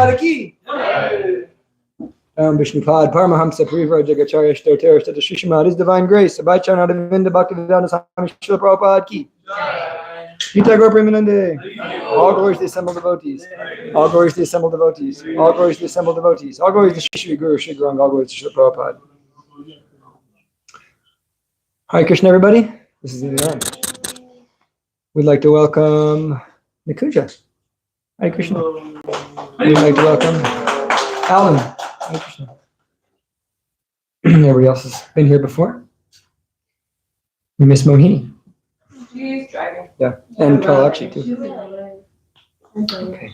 Prabhupada ki. Vishnupad Paramahamsa Parivar Jagacharya Stoter Stata Shishimad, His Divine Grace, Abhay Charnadavinda Bhaktivedanta Swami Srila Prabhupada ki. Gita Gaur Premanande. All glories to the assembled devotees. All glories to the assembled devotees. All glories to the assembled devotees. All glories to Shri Guru Shri Guranga. All glories to Srila Prabhupada. Hare Krishna, everybody. This is the end. We'd like to welcome Nikunja. Hare Krishna. We'd like to welcome Alan. Hare Krishna. Everybody else has been here before. We miss Mohini. She's driving. Yeah, and Kalakshi too. Okay.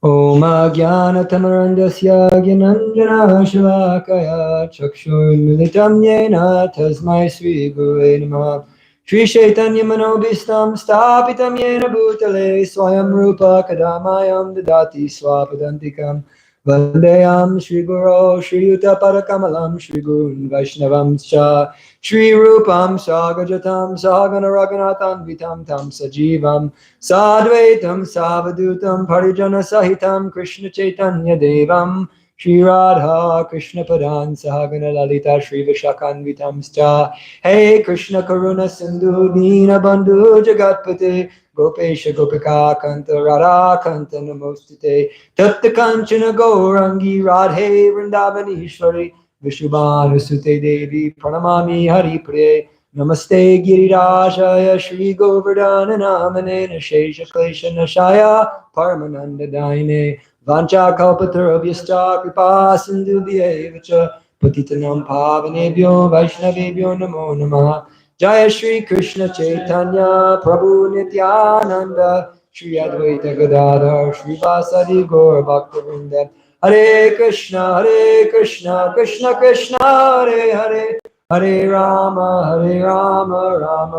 Om Ajnana Tamarandasya Gyananjana Shalakaya Chakshur Militam Yena Tasmai Sri Gurave Namaha Shri Chaitanya Manobhistam Stapitam Yena Bhutale Swayam Rupa Kadamayam Dadati Swapadantikam Vandeyam Shri Guru Shri Yuta Parakamalam Shri Gurun Vaishnavam Cha Shri Rupam Sagajatam Sagana Raghunatham Vitam Tam Sajivam Sadvaitam Savadutam Parijana Sahitam Krishna Chaitanya Devam Shri Radha Krishna Padan Sahagana Lalita Shri Vishakanvitam Scha Hey Krishna Karuna Sindhu Dina Bandhu Jagatpate Gopesha Gopika Kanta Radha Kanta Namostate Tatta Kanchana Gaurangi Radhe Vrindavanishwari Vishubhanusute Devi Pranamami Hari Priye Namaste Girirajaya Shri Govardhana Namane Nashesha Klesha Nashaya Paramananda Daine Vancha Kalpatarabhyascha Kripa Sindhu Vyevacha Patitanam Pavanebhyo Vaishnavebhyo Namo Namaha Jaya Shri Krishna Chaitanya Prabhu Nityananda Shri Advaita Gadadhar Shri Vasadi Gaur Bhaktivinoda Hare Krishna Krishna Krishna Hare Hare Hare Rama, Rama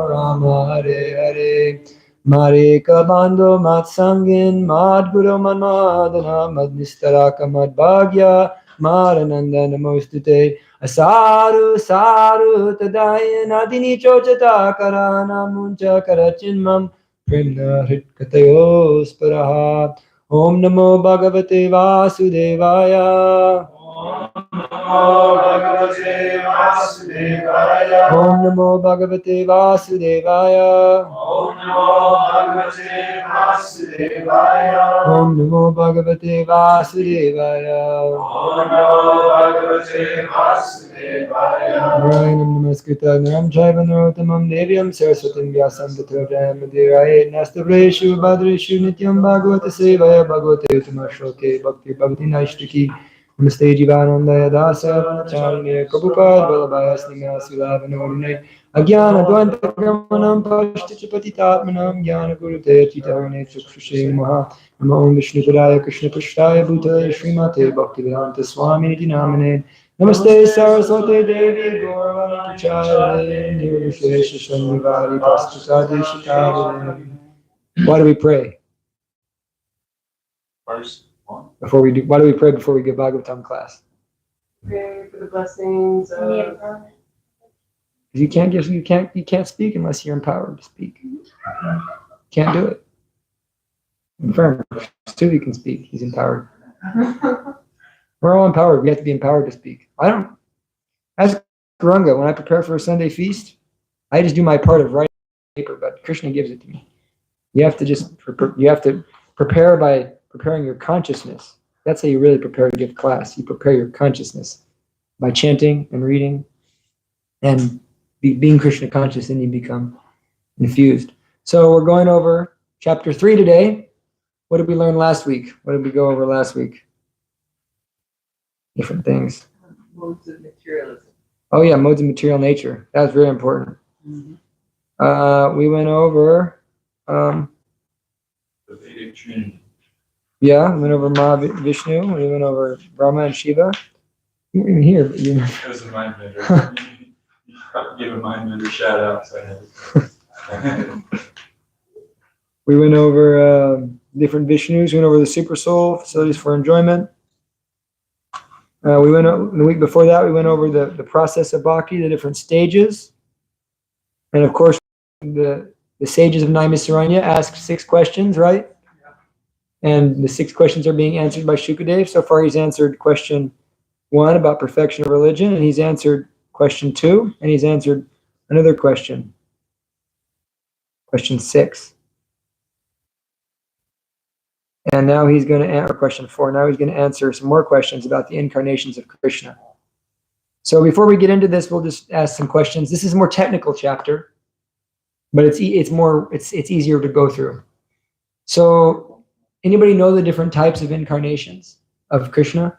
Rama, Hare Hare. Marika Bando Matsangin, Madguru Manmadana, Madnistaraka Madbhagya, Marananda Namostute, Asaru Saru Tadayan Adini Chochata Karana Muncha Karachinmam, Primna Hritkatayos Paraha. Om Namo Bhagavate Vasudevaya. Om Namo Bhagavate Vasudevaya. Om Namo Bhagavate Vasudevaya. Narayanam Namaskritya Naram Chaiva Narottamam Devyam Saraswatim Vyasam Tato Jayamudiraye Nastavreshu Bhadreshu Nityam Bhagavata Sevaya Bhagavate Uttama Shloke Bhakti Bhagavati Naishtaki Namaste Jivanandaya Dasa Vanacharine Prabhupada Vallabhaya Srimasa Vanodine Agyana Dvanta Gramanam Pashtichapatitatmanam Jnana Gurute Chitarane Chukshushe Maha Namo Om Vishnu Padaya Krishna Pashtaya Bhutale Srimate Bhaktivedanta Swami Niti Namane Namaste Saraswate Devi Gauravani Prachare Nirvishesha Shannivari Pastasadi Shikare. Why do we pray? First. Why do we pray before we give Bhagavatam class? Pray for the blessings of You can't speak unless you're empowered to speak. Can't do it. Confirm. Suvi can speak. He's empowered. We're all empowered. We have to be empowered to speak. As Guranga, when I prepare for a Sunday feast, I just do my part of writing paper, but Krishna gives it to me. You have to prepare by preparing your consciousness. That's how you really prepare to give class. You prepare your consciousness by chanting and reading and being Krishna conscious, and you become infused. So we're going over chapter 3 today. What did we learn last week? What did we go over last week? Different things. modes of materialism. Oh yeah, modes of material nature. That's very important. Mm-hmm. We went over The Vedic Trinity. yeah, we went over Vishnu, we went over Brahma and Shiva. You weren't even here, but you That was a mind bender. You give a mind bender shout out, so I had to. we went over different Vishnus, we went over the super soul, facilities for enjoyment. The week before that, we went over the process of bhakti, the different stages. And of course, the sages of Naimisaranya asked 6 questions, right? And the 6 questions are being answered by Shukadev. So far, he's answered question 1 about perfection of religion, and he's answered question 2, and he's answered another question, question 6. And now he's going to answer question 4. Now he's going to answer some more questions about the incarnations of Krishna. So before we get into this, we'll just ask some questions. This is a more technical chapter, but it's easier to go through. So anybody know the different types of incarnations of Krishna?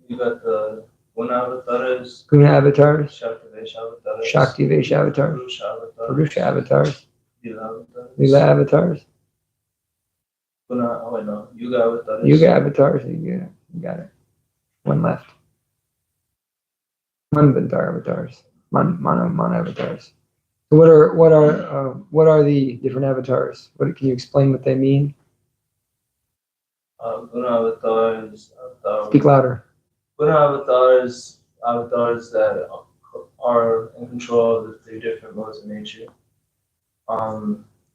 You got the Guna avatars, Guna avatars, Shakti Vesha avatars, Shakti Vesha avatars, Purusha avatars, Purusha avatars, Lila avatars, Lila avatars, Guna, oh wait, no, Yuga avatars. Yuga avatars. You got it. One left. Manvantar avatars. Mana avatars. So what are the different avatars? What can you explain what they mean? Guna avatars, Speak louder. Guna avatars that are in control of the 3 different modes of nature.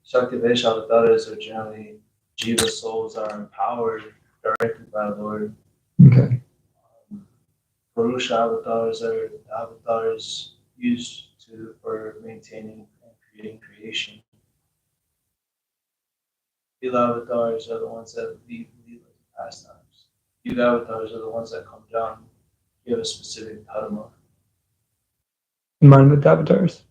Shakti Vesha avatars are generally Jiva souls are empowered directly by the Lord. Okay. Purusha avatars are avatars used for maintaining and creating creation. Lila avatars are the ones that lead Leela pastimes. Yuga avatars are the ones that come down, give a specific dharma. Manvant avatars.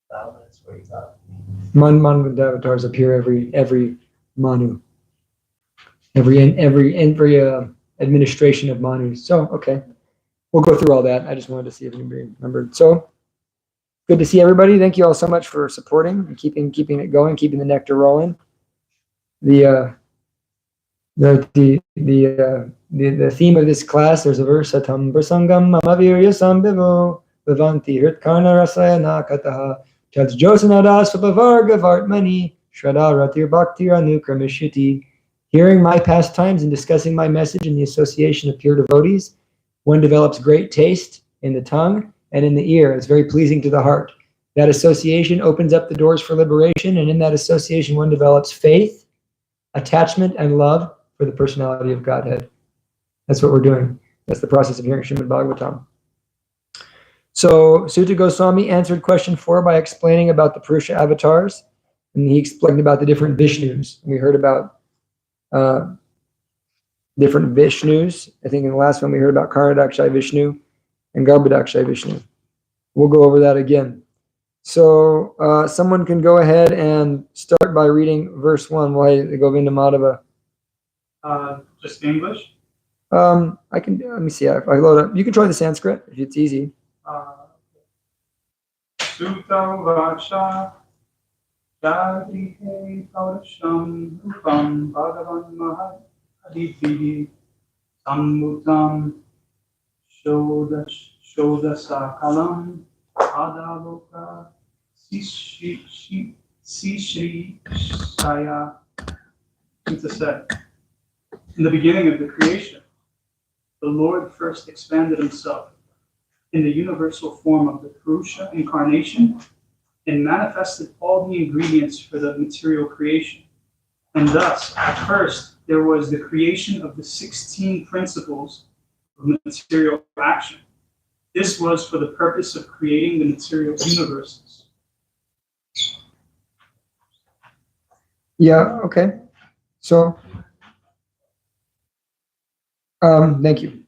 That's where you got it. Manvant avatars appear every Manu. Every administration of Manu. So okay. We'll go through all that. I just wanted to see if anybody remembered. So good to see everybody. Thank you all so much for supporting and keeping it going, keeping the nectar rolling. The theme of this class, there's a verse, Satam Prasangam Mamavirya Sambivo Vivanti Hritkarna Rasayana Kataha Chats Josanadas Vavarga Vartmani Shraddha Ratir Bhaktir Anukramishiti. Hearing my pastimes and discussing my message in the association of pure devotees, one develops great taste in the tongue and in the ear. It's very pleasing to the heart. That association opens up the doors for liberation, and in that association one develops faith, attachment, and love for the personality of Godhead. That's what we're doing. That's the process of hearing Srimad Bhagavatam. So Sutta Goswami answered question 4 by explaining about the Purusha avatars, and he explained about the different Vishnus. We heard about different Vishnus. I think in the last one we heard about Karnadakshay Vishnu and Garbhadakshay Vishnu. We'll go over that again. So someone can go ahead and start by reading verse 1 while I go into Madhava. Just English? I can, let me see if I load up. You can try the Sanskrit if it's easy. Sutta Vaksha Jagrihe Kaurasham Rupam Bhagavan Mahadibhi Sammutam Shodasakalam Adaloka Sishri Saya. It's said. In the beginning of the creation, the Lord first expanded himself in the universal form of the Purusha incarnation and manifested all the ingredients for the material creation. And thus, at first, there was the creation of the 16 principles of material action. This was for the purpose of creating the material universes. Yeah, okay. So, thank you.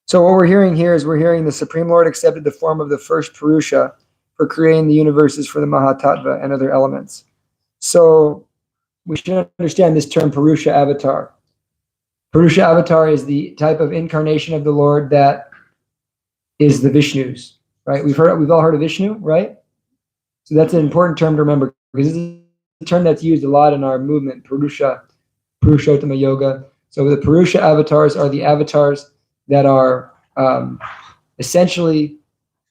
So what we're hearing here is we're hearing the Supreme Lord accepted the form of the first Purusha for creating the universes for the Mahatattva and other elements. So we should understand this term Purusha avatar. Purusha avatar is the type of incarnation of the Lord that is the Vishnus, right? We've all heard of Vishnu, right? So that's an important term to remember because this is a term that's used a lot in our movement, Purushottama Yoga. So the Purusha avatars are the avatars that are essentially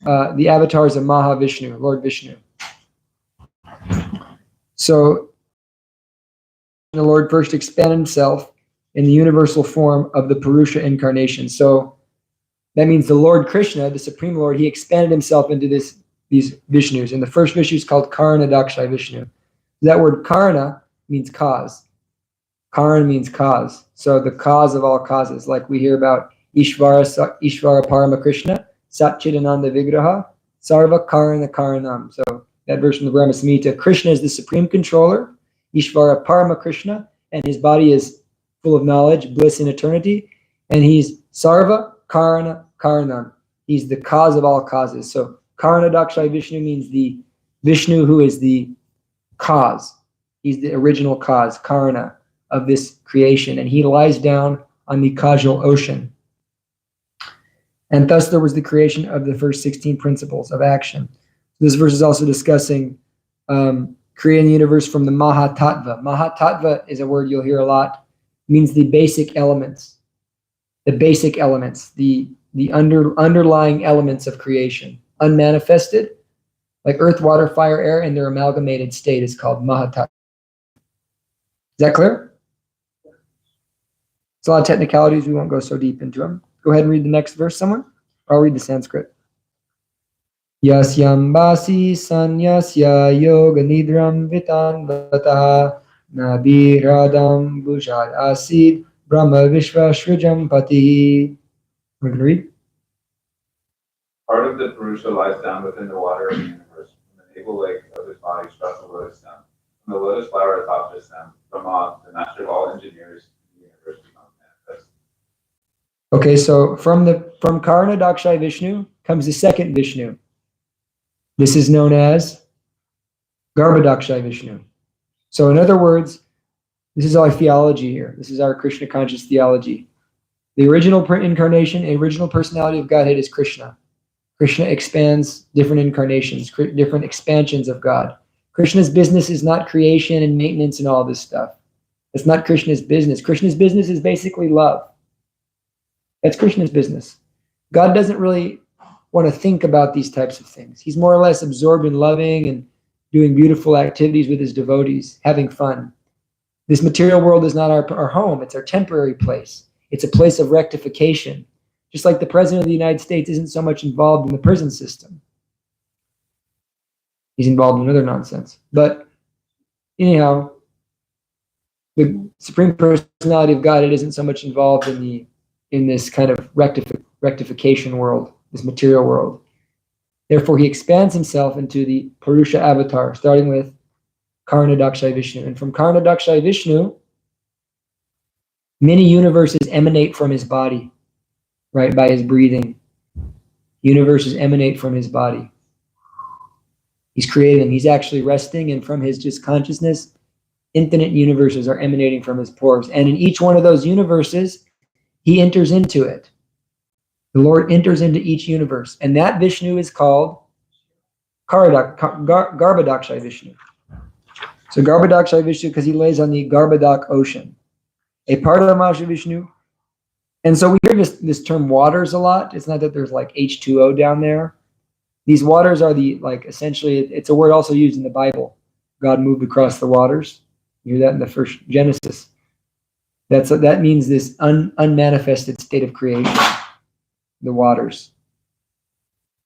the avatars of Mahavishnu, Lord Vishnu. So the Lord first expanded himself in the universal form of the Purusha incarnation. So That means the Lord Krishna, the Supreme Lord, he expanded himself into these Vishnus. And the first Vishnu is called Karna Dakshai Vishnu. That word Karna means cause. Karan means cause. So the cause of all causes, like we hear about Ishvara Parama Krishna, Satchidananda Vigraha, Sarva Karana Karanam. So that verse from the Brahma Samhita, Krishna is the supreme controller, Ishvara Parama Krishna, and his body is full of knowledge, bliss, and eternity. And he's Sarva Karana Karanam. He's the cause of all causes. So Karana Dakshai Vishnu means the Vishnu who is the cause. He's the original cause, Karana, of this creation. And he lies down on the causal ocean. And thus there was the creation of the first 16 principles of action. This verse is also discussing creating the universe from the Mahatattva. Mahatattva is a word you'll hear a lot. It means the basic elements. The basic elements, the underlying elements of creation. Unmanifested, like earth, water, fire, air, and their amalgamated state is called Mahatattva. Is that clear? It's a lot of technicalities. We won't go so deep into them. Go ahead and read the next verse, someone. I'll read the Sanskrit. Yasyam basi sanyasya yoga nidram vitan vataha nabiradam bhujad asid brahma vishva shrujam pati. We're going to read. Part of the Purusha lies down within the water of the universe. From the navel lake of his body struck the lotus stem. From the lotus flower atop the stem, Brahma, the master of all engineers in the universe, becomes manifest. Okay, so from Karna Dakshai Vishnu comes the second Vishnu. This is known as Garbhodakshai Vishnu. So in other words, this is our theology here. This is our Krishna conscious theology. The original incarnation, original personality of Godhead is Krishna. Krishna expands different incarnations, different expansions of God. Krishna's business is not creation and maintenance and all this stuff. It's not Krishna's business. Krishna's business is basically love. That's Krishna's business. God doesn't really want to think about these types of things. He's more or less absorbed in loving and doing beautiful activities with his devotees, having fun. This material world is not our home. It's our temporary place. It's a place of rectification. Just like the President of the United States isn't so much involved in the prison system. He's involved in other nonsense. But anyhow, the Supreme Personality of God, isn't so much involved in this kind of rectification world, this material world. Therefore, he expands himself into the Purusha avatar, starting with Karna Dakshai Vishnu. And from Karna Dakshai Vishnu, many universes emanate from his body, right, by his breathing. Universes emanate from his body. He's created them. He's actually resting, and from his just consciousness, infinite universes are emanating from his pores. And in each one of those universes, he enters into it. The Lord enters into each universe. And that Vishnu is called Garbhodakshai Vishnu. So Garbhodakshai Vishnu, because he lays on the Garbhodak ocean. A part of the Maha Vishnu. And so we hear this term waters a lot. It's not that there's like H2O down there. These waters are essentially, it's a word also used in the Bible. God moved across the waters. You hear that in the first Genesis. That means this unmanifested state of creation, the waters.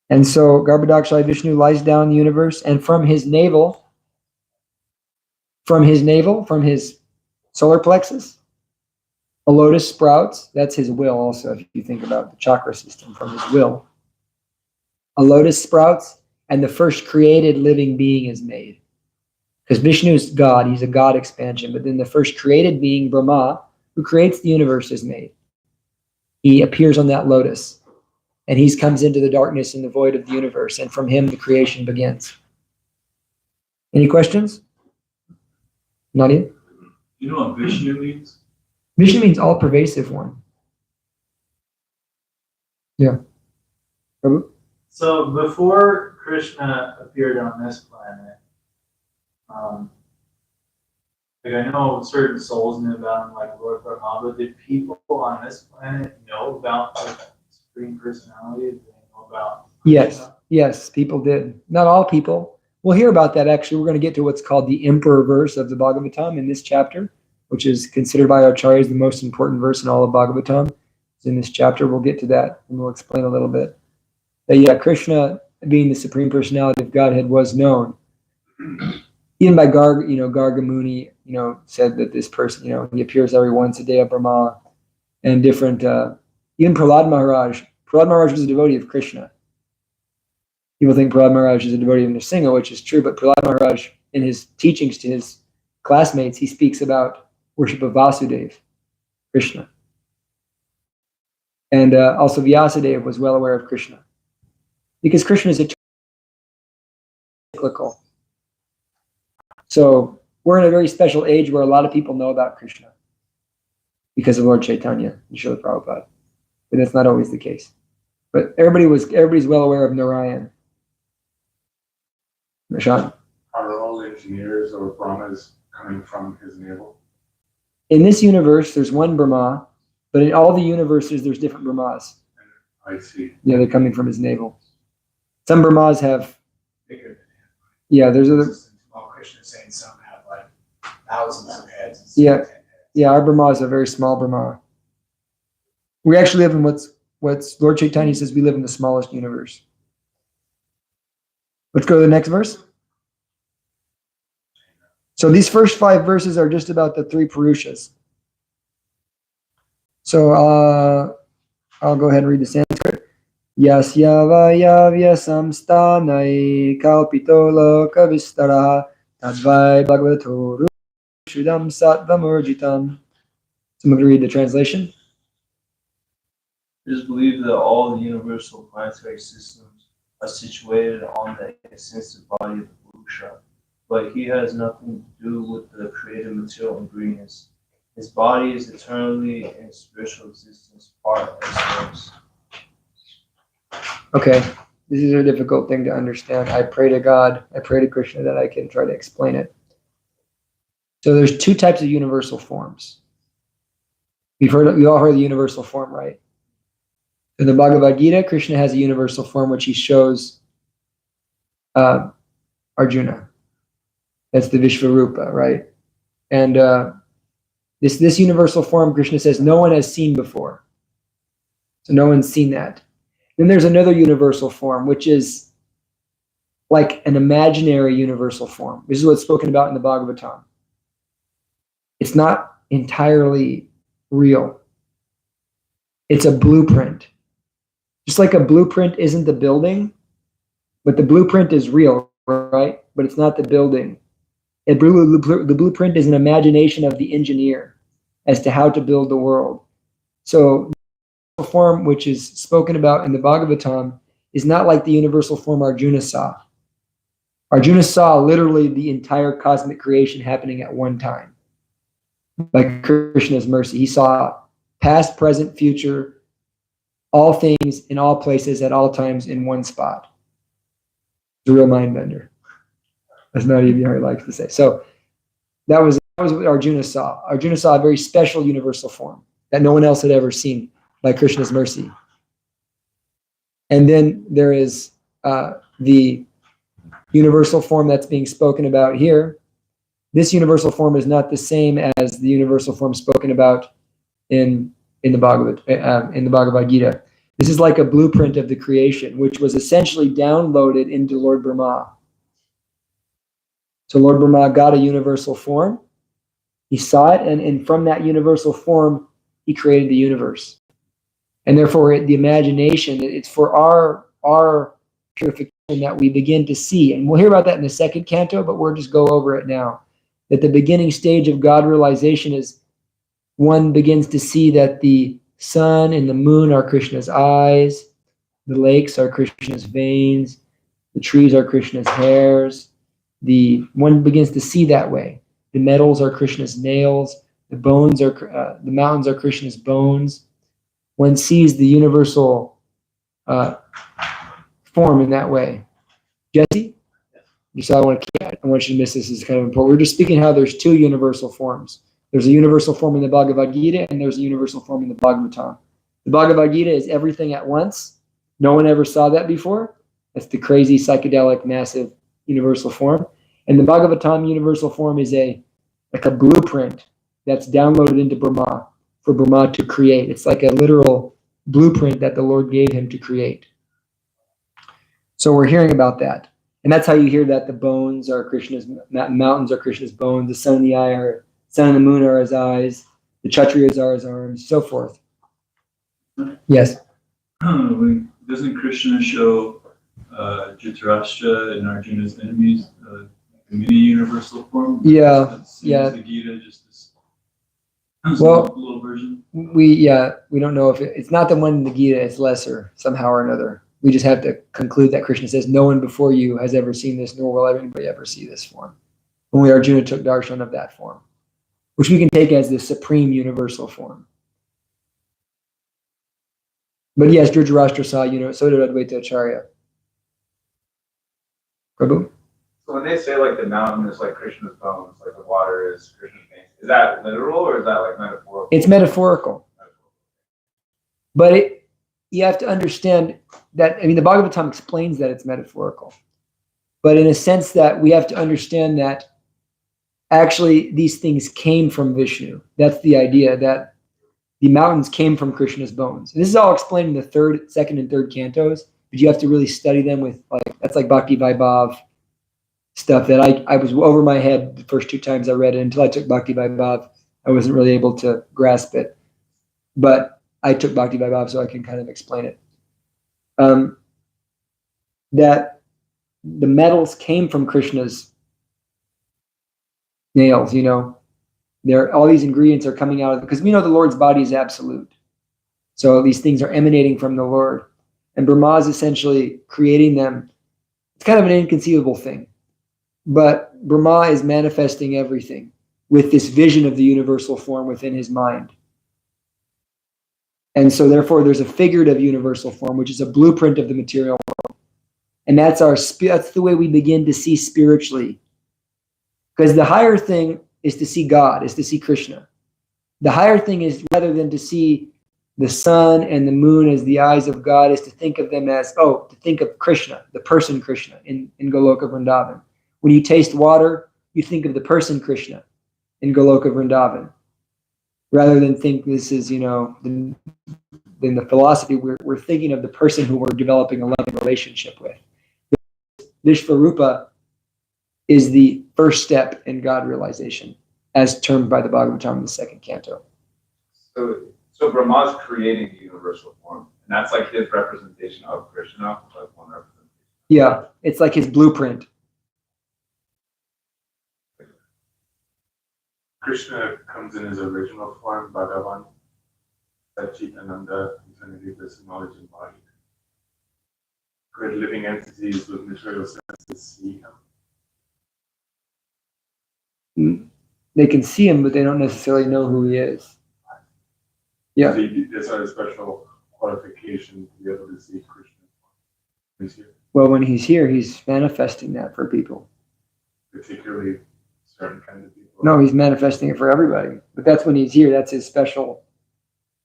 And so Garbhodakshai Vishnu lies down in the universe, and from his solar plexus, a lotus sprouts. That's his will also, if you think about the chakra system, from his will. A lotus sprouts, and the first created living being is made. Because Vishnu is God, he's a God expansion, but then the first created being, Brahma, who creates the universe, is made. He appears on that lotus, and he comes into the darkness and the void of the universe, and from him the creation begins. Any questions? Nadia? You know what Vishnu means? Vishnu means all-pervasive one. Yeah. Prabhu? So before Krishna appeared on this planet, I know certain souls knew about him, like Lord Brahma, but did people on this planet know about the Supreme Personality? Did they know about Krishna? Yes, people did. Not all people. We'll hear about that actually. We're going to get to what's called the Emperor verse of the Bhagavatam in this chapter, which is considered by Acharyas the most important verse in all of Bhagavatam. It's in this chapter. We'll get to that and we'll explain a little bit. That yeah, Krishna, being the Supreme Personality of Godhead, was known. Even by Garga Muni, said that this person, he appears every once a day of Brahma, and different. Even Prahlad Maharaj. Prahlad Maharaj was a devotee of Krishna. People think Prahlad Maharaj is a devotee of Nrsimha, which is true, but Prahlad Maharaj, in his teachings to his classmates, he speaks about worship of Vasudeva, Krishna. And also Vyasadeva was well aware of Krishna. Because Krishna is cyclical. So we're in a very special age where a lot of people know about Krishna because of Lord Chaitanya and Srila Prabhupada. But that's not always the case. But everybody's well aware of Narayan. Nishan? Are all engineers or Brahmas coming from his navel? In this universe, there's one Brahma, but in all the universes, there's different Brahmas. I see. Yeah, they're coming from his navel. Some Brahmas have, Bigger. yeah, there's other, Well, Krishna is saying some have like thousands of heads. And Yeah. 10 heads. yeah, our Brahmas are very small Brahma. We actually live in what's Lord Chaitanya says we live in the smallest universe. Let's go to the next verse. So these first 5 verses are just about the 3 Purushas. So I'll go ahead and read the Sanskrit. Yasya vayavya samstanai kalpito loka vistara tadvai bhagavato rushudam sattvamurjitam. So I'm going to read the translation. It is believed that all the universal planetary systems are situated on the extensive body of the Purusha, but he has nothing to do with the created material ingredients. His body is eternally in spiritual existence, part and source. Okay, this is a difficult thing to understand. I pray to God, I pray to Krishna that I can try to explain it. So there's 2 types of universal forms. We all heard the universal form, right? In the Bhagavad Gita, Krishna has a universal form which he shows Arjuna. That's the Vishvarupa, right? And this universal form, Krishna says, no one has seen before. So no one's seen that. Then there's another universal form, which is like an imaginary universal form. This is what's spoken about in the Bhagavatam. It's not entirely real. It's a blueprint. Just like a blueprint isn't the building, but the blueprint is real, right? But it's not the building. The blueprint is an imagination of the engineer as to how to build the world. So the form which is spoken about in the Bhagavatam is not like the universal form Arjuna saw. Arjuna saw literally the entire cosmic creation happening at one time. Like Krishna's mercy. He saw past, present, future, all things in all places at all times in one spot. It's a real mind bender. As Nadia Bihari likes to say. So that was what Arjuna saw. Arjuna saw a very special universal form that no one else had ever seen, like Krishna's mercy. And then there is the universal form that's being spoken about here. This universal form is not the same as the universal form spoken about in the Bhagavad Gita. This is like a blueprint of the creation, which was essentially downloaded into Lord Brahma. So Lord Brahma got a universal form. He saw it, and from that universal form, he created the universe. And therefore, the imagination, it's for our purification that we begin to see. And we'll hear about that in the 2nd canto, but we'll just go over it now. That the beginning stage of God realization is one begins to see that the sun and the moon are Krishna's eyes, the lakes are Krishna's veins, the trees are Krishna's hairs. One begins to see that way. The metals are Krishna's nails, the mountains are Krishna's bones. One sees the universal form in that way. Jesse? I want you to miss this. It's kind of important. We're just speaking how there's 2 universal forms. There's a universal form in the Bhagavad Gita, and there's a universal form in the Bhagavatam. The Bhagavad Gita is everything at once. No one ever saw that before. That's the crazy, psychedelic, massive universal form. And the Bhagavatam universal form is like a blueprint that's downloaded into Brahma for Brahma to create. It's like a literal blueprint that the Lord gave him to create. So we're hearing about that. And that's how you hear that the bones are Krishna's, mountains are Krishna's bones, the sun and the eye are, sun and the moon are his eyes, the Kshatriyas are his arms, so forth. Yes. Doesn't Krishna show Dhritarashtra and Arjuna's enemies in many universal form? Yeah, Yeah. The Gita, just this little version. We don't know if it's not the one in the Gita, it's lesser somehow or another. We just have to conclude that Krishna says, no one before you has ever seen this, nor will anybody ever see this form. Only Arjuna took darshan of that form, which we can take as the supreme universal form. But yes, Dhritarashtra saw, so did Advaita Acharya. Prabhu? So when they say like the mountain is like Krishna's bones, like the water is Krishna's veins, is that literal or is that like metaphorical? It's metaphorical. But you have to understand that, the Bhagavatam explains that it's metaphorical. But in a sense that we have to understand that actually these things came from Vishnu. That's the idea, that the mountains came from Krishna's bones. And this is all explained in the second and third cantos, but you have to really study them with that's like Bhakti Vaibhav stuff that I was over my head the first 2 times I read it. Until I took Bhakti Vaibhav, I wasn't really able to grasp it. But I took Bhakti Vaibhav so I can kind of explain it. That the metals came from Krishna's nails, all these ingredients are coming out of, because we know the Lord's body is absolute. So these things are emanating from the Lord. And Brahma is essentially creating them. It's kind of an inconceivable thing. But Brahma is manifesting everything with this vision of the universal form within his mind. And so therefore there's a figurative universal form, which is a blueprint of the material world. And that's the way we begin to see spiritually. Because the higher thing is to see God, is to see Krishna. The higher thing is, rather than to see the sun and the moon as the eyes of God, is to think of them as, to think of Krishna, the person Krishna in Goloka Vrindavan. When you taste water, you think of the person Krishna in Goloka Vrindavan. Rather than think this is, in the philosophy, we're thinking of the person who we're developing a loving relationship with. Vishvarupa is the first step in God realization, as termed by the Bhagavatam in the second canto. So Brahma's creating the universal form, and that's like his representation of Krishna, like one representation. Yeah, it's like his blueprint. Krishna comes in his original form, Bhagavan, Satchitananda, infinity, bliss, knowledge, and body. Could living entities with material senses see him? They can see him, but they don't necessarily know who he is. Yeah. So there's a special qualification to be able to see Krishna when he's here. Well, when he's here, he's manifesting that for people. Particularly certain kind of people. No, he's manifesting it for everybody. But that's when he's here. That's his special.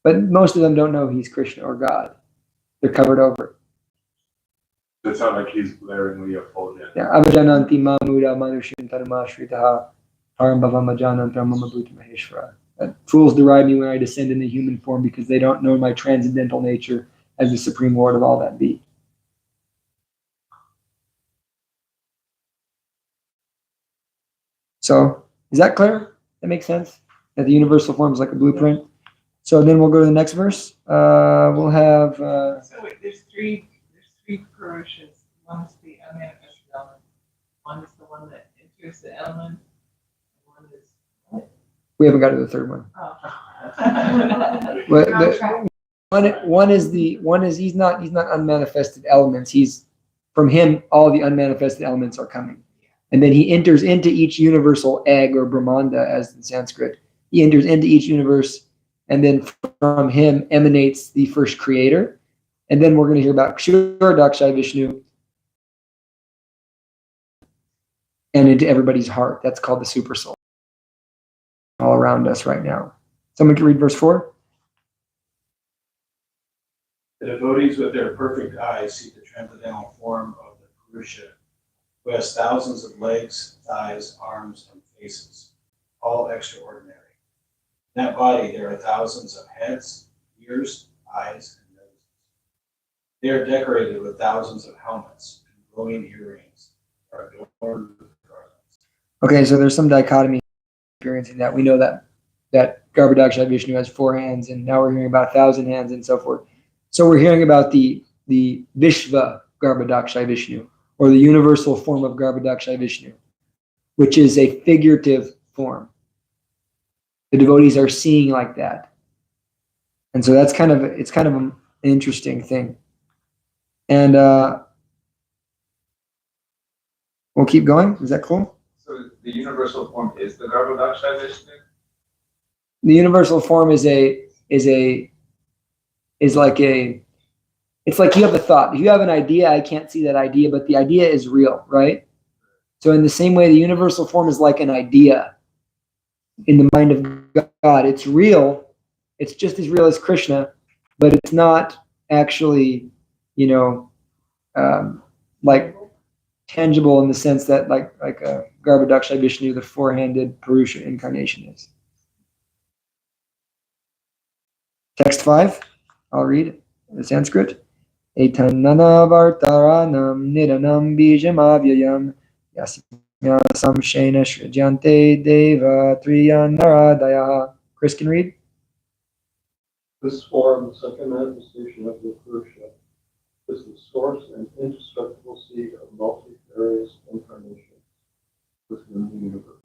But most of them don't know he's Krishna or God. They're covered over. It's not like he's glaringly effulgent. Yeah. Avajananti mamuda manushin tanumashritaha param bhavamajanantam mamabhuti maheshvara. Fools deride me when I descend in the human form because they don't know my transcendental nature as the supreme Lord of all that be. So, is that clear? That makes sense? That the universal form is like a blueprint? So then we'll go to the next verse. We'll have... So wait, there's three Purushas. One is the unmanifested element. One is the one that enters the element. One is what? We haven't got to the third one. One is he's not unmanifested elements. He's, from him, all the unmanifested elements are coming. And then he enters into each universal egg, or Brahmanda as in Sanskrit. He enters into each universe, and then from him emanates the first creator. And then we're going to hear about Kshura Daksha Vishnu and into everybody's heart. That's called the super soul. All around us right now. Someone can read verse 4. The devotees with their perfect eyes see the transcendental form of the Purusha, who has thousands of legs, thighs, arms, and faces, all extraordinary. In that body there are thousands of heads, ears, eyes, and They are decorated with thousands of helmets and glowing earrings. Are adorned with garlands. Okay, so there's some dichotomy experiencing that. We know that Garbhodaksha Vishnu has 4 hands, and now we're hearing about 1,000 hands and so forth. So we're hearing about the Vishva Garbhodaksha Vishnu, or the universal form of Garbhodaksha Vishnu, which is a figurative form. The devotees are seeing like that. And so it's kind of an interesting thing. And we'll keep going. Is that cool? So the universal form is the Garbhodaksha Vishnu? The universal form is like it's like you have a thought. If you have an idea, I can't see that idea, but the idea is real, right? So in the same way, the universal form is like an idea in the mind of God. It's real. It's just as real as Krishna, but it's not actually, like tangible in the sense that like a Garbhodaksha Vishnu, the 4-handed Purusha incarnation is. Text 5, I'll read the Sanskrit. Etannana vartaranam nidanam bijamavyayam yasya samshena srijante deva triyanaradayaha. Chris can read. This form, the second manifestation of the Purusha, is the source and indestructible seed of multifarious incarnations within the universe.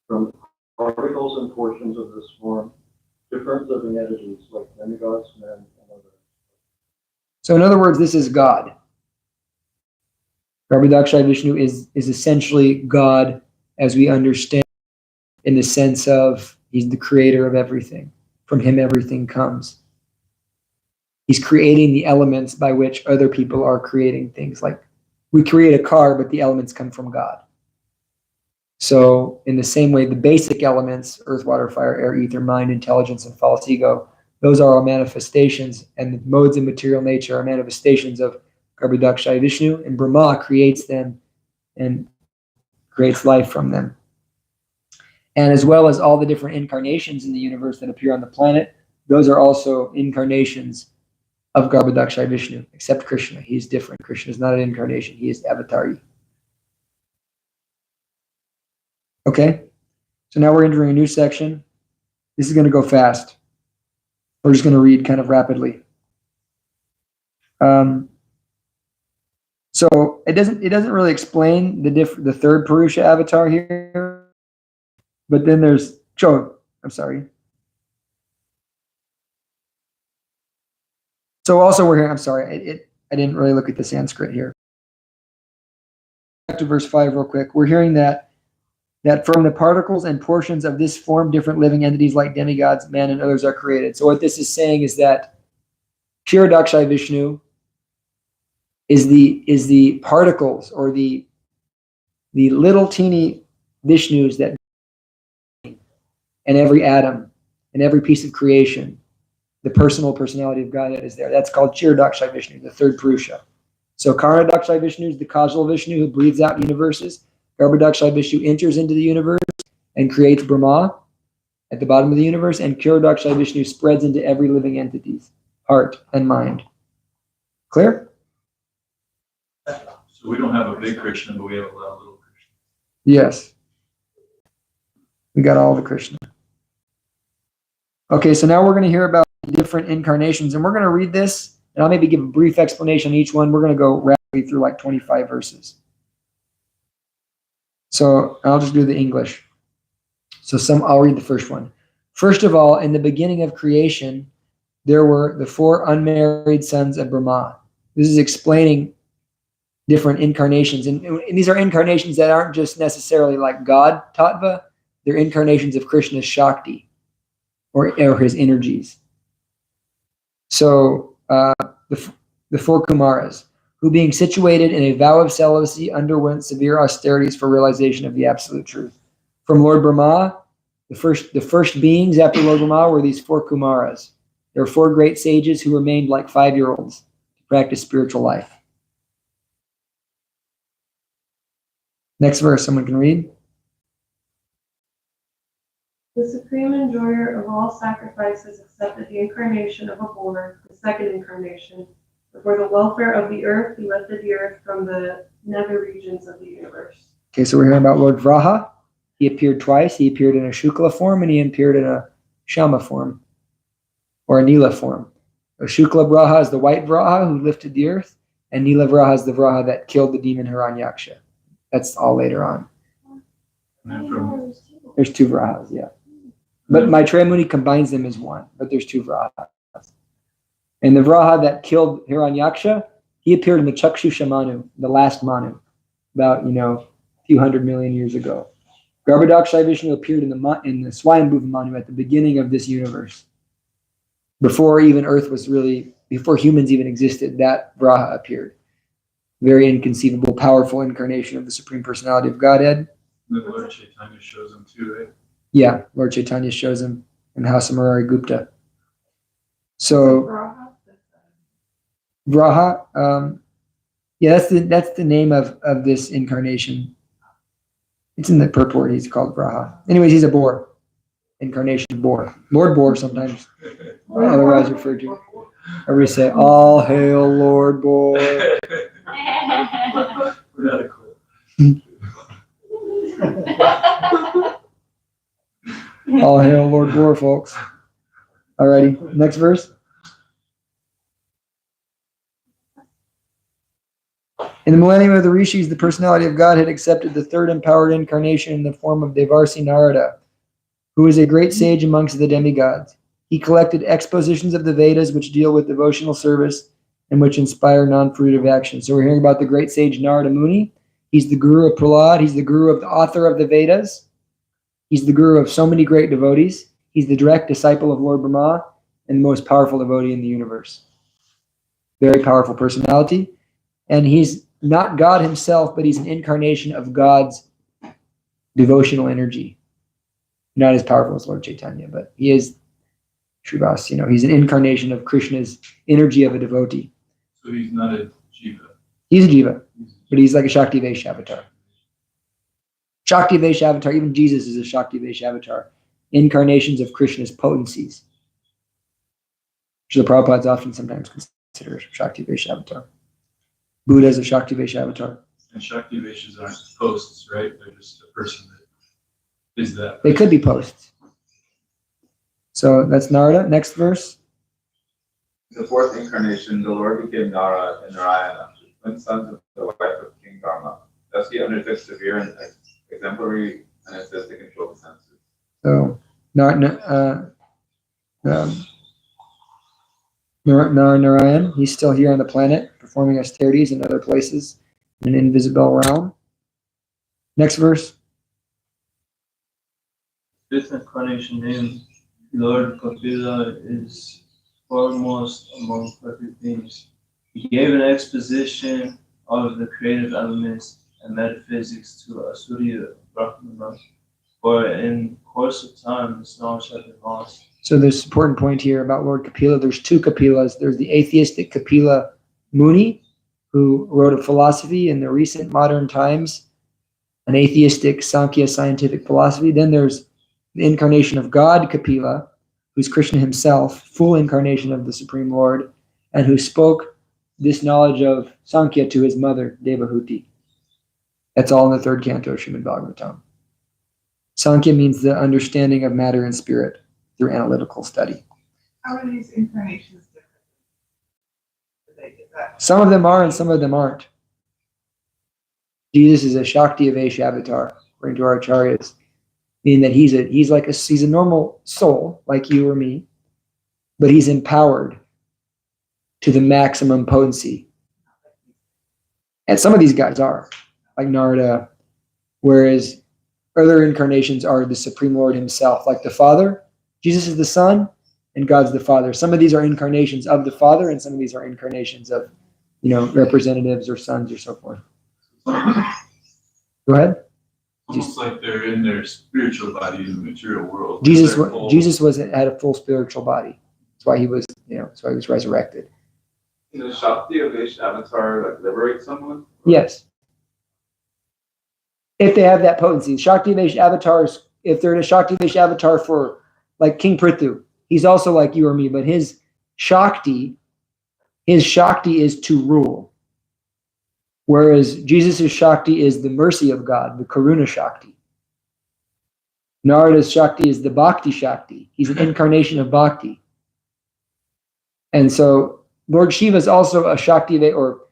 From particles and portions of this form, different living entities like demigods, men, and others. So in other words, this is God. Garbhodaksha Vishnu is essentially God as we understand, in the sense of he's the creator of everything. From him everything comes. He's creating the elements by which other people are creating things. Like we create a car, but the elements come from God. So in the same way, the basic elements, earth, water, fire, air, ether, mind, intelligence, and false ego, those are all manifestations, and the modes of material nature are manifestations of Garbhodaksha Vishnu, and Brahma creates them and creates life from them. And as well as all the different incarnations in the universe that appear on the planet, those are also incarnations of Garbhodaksha Vishnu, except Krishna. He's different. Krishna is not an incarnation. He is avatari. Okay, so now we're entering a new section. This is going to go fast. We're just going to read kind of rapidly. So it doesn't really explain the third Purusha avatar here, but then there's I'm sorry. So also we're here. I'm sorry, I didn't really look at the Sanskrit here. Back to verse 5 real quick. We're hearing that from the particles and portions of this form, different living entities like demigods, men, and others are created. So what this is saying is that Kshirodaksha Vishnu is the particles, or the little teeny Vishnus that and every atom and every piece of creation, the personality of God that is there. That's called Kshirodaksha Vishnu, the third Purusha. So Karnadaksha Vishnu is the causal Vishnu who breathes out universes. Garbhodaksha Vishnu enters into the universe and creates Brahma at the bottom of the universe, and Kshirodaksha Vishnu spreads into every living entity's heart and mind. Clear? So we don't have a big Krishna, but we have a lot of little Krishna. Yes. We got all the Krishna. Okay, so now we're going to hear about different incarnations, and we're going to read this, and I'll maybe give a brief explanation on each one. We're going to go rapidly through like 25 verses. So I'll just do the English. So I'll read the first one. First of all, in the beginning of creation, there were the 4 unmarried sons of Brahma. This is explaining different incarnations. And these are incarnations that aren't just necessarily like God Tattva. They're incarnations of Krishna's Shakti, or his energies. So the 4 Kumaras, who being situated in a vow of celibacy underwent severe austerities for realization of the absolute truth. From Lord Brahma, the first beings after Lord Brahma were these 4 Kumaras. There were 4 great sages who remained like 5-year-olds to practice spiritual life. Next verse, someone can read. The supreme enjoyer of all sacrifices accepted the incarnation of a boar, the second incarnation, For the welfare of the earth, he lifted the earth from the nether regions of the universe. Okay, so we're hearing about Lord Vraha. He appeared twice. He appeared in a Shukla form and he appeared in a Shama form or a Nila form. So Shukla Vraha is the white Vraha who lifted the earth, and Nila Vraha is the Vraha that killed the demon Hiranyaksha. That's all later on. There's two Vrahas, yeah. But Maitreya Muni combines them as one, but there's two Vrahas. And the Vraha that killed Hiranyaksha, he appeared in the Chakshusha Manu, the last Manu, about, a few 100 million years ago. Garbhodakshai Vishnu appeared in the Swayambhuva Manu at the beginning of this universe. Before humans even existed, that Vraha appeared. Very inconceivable, powerful incarnation of the Supreme Personality of Godhead. The Lord Chaitanya shows him too, right? Yeah, Lord Chaitanya shows him in House of Murari Gupta. So Vraha, that's the name of this incarnation. It's in the purport. He's called Vraha. Anyways, he's a boar. Incarnation of boar. Lord Boar sometimes. Otherwise referred to. Everybody say, "All hail Lord Boar." All hail Lord Boar, folks. Alrighty, next verse. In the millennium of the Rishis, the personality of God had accepted the third empowered incarnation in the form of Devarsi Narada, who is a great sage amongst the demigods. He collected expositions of the Vedas which deal with devotional service and which inspire non-fruitive action. So we're hearing about the great sage Narada Muni. He's the guru of Prahlad. He's the guru of the author of the Vedas. He's the guru of so many great devotees. He's the direct disciple of Lord Brahma and the most powerful devotee in the universe. Very powerful personality. And he's not God himself, but he's an incarnation of God's devotional energy. Not as powerful as Lord Chaitanya, but he is Srivas, he's an incarnation of Krishna's energy of a devotee. So he's not a jiva. He's a jiva, but he's like a Shakti Vaishya avatar. Shakti Vaishya avatar, even Jesus is a Shakti Vaishya avatar. Incarnations of Krishna's potencies. Which the Prabhupads often sometimes consider Shakti Vaishya avatar. Buddha is a Shakti Vaishya avatar. And Shakti Vaishyas aren't posts, right? They're just a person that is that. They could be posts. So that's Narada. Next verse. In the fourth incarnation, the Lord became Nara and Narayana, twin sons of the wife of King Dharma. Thus he undertook severe and exemplary anesthetic to control the senses. So Narayan, he's still here on the planet, performing austerities in other places in an invisible realm. Next verse. Fifth incarnation named Lord Kapila is foremost among perfect beings. He gave an exposition of the creative elements and metaphysics to Asuriya Brahmana, for in course of time this knowledge had been lost. So there's an important point here about Lord Kapila. There's two Kapilas. There's the atheistic Kapila Muni, who wrote a philosophy in the recent modern times, an atheistic Sankhya scientific philosophy. Then there's the incarnation of God Kapila, who's Krishna himself, full incarnation of the Supreme Lord, and who spoke this knowledge of Sankhya to his mother, Devahuti. That's all in the third canto of Srimad Bhagavatam. Sankhya means the understanding of matter and spirit through analytical study. How are these incarnations different? Some of them are and some of them aren't. Jesus is a Shakti Vaishya avatar, according to our acharyas, meaning that he's a normal soul like you or me, but he's empowered to the maximum potency. And some of these guys are, like Narada, whereas other incarnations are the Supreme Lord himself, like the Father. Jesus is the Son, and God's the Father. Some of these are incarnations of the Father, and some of these are incarnations of, representatives or sons or so forth. Go ahead. Almost like they're in their spiritual body in the material world. Jesus had a full spiritual body. That's why he was, that's why he was resurrected. Can the Shakti Vaishya avatar liberate someone? Yes. If they have that potency. Shakti Vaishya avatars, if they're in a Shakti Vaishya avatar for like King Prithu, he's also like you or me, but his Shakti his Shakti is to rule. Whereas Jesus' Shakti is the mercy of God, the Karuna Shakti. Narada's Shakti is the Bhakti Shakti. He's an incarnation of Bhakti. And so Lord Shiva is also a Shakti, or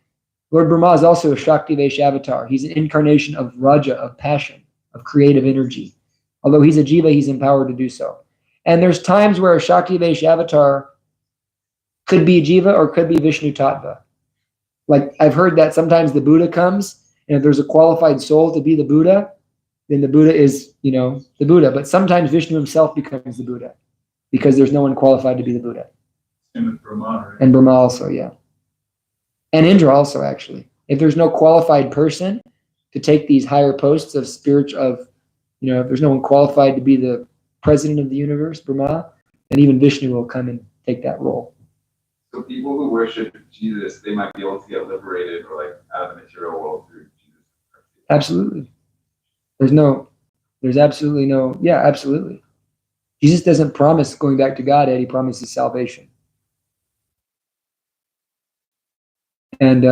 Lord Brahma is also a Shakti Vesh avatar. He's an incarnation of Raja, of passion, of creative energy. Although he's a Jiva, he's empowered to do so. And there's times where a Shakti Vesh avatar could be Jiva or could be Vishnu Tattva. Like I've heard that sometimes the Buddha comes, and if there's a qualified soul to be the Buddha, then the Buddha is, the Buddha. But sometimes Vishnu himself becomes the Buddha because there's no one qualified to be the Buddha. Same with Brahma, right? And Brahma also, yeah. And Indra also, actually. If there's no qualified person to take these higher posts of if there's no one qualified to be the president of the universe, Brahma, then even Vishnu will come and take that role. So people who worship Jesus, they might be able to get liberated or like out of the material world through Jesus. Absolutely. There's absolutely no, yeah, absolutely. Jesus doesn't promise going back to Godhead, he promises salvation. And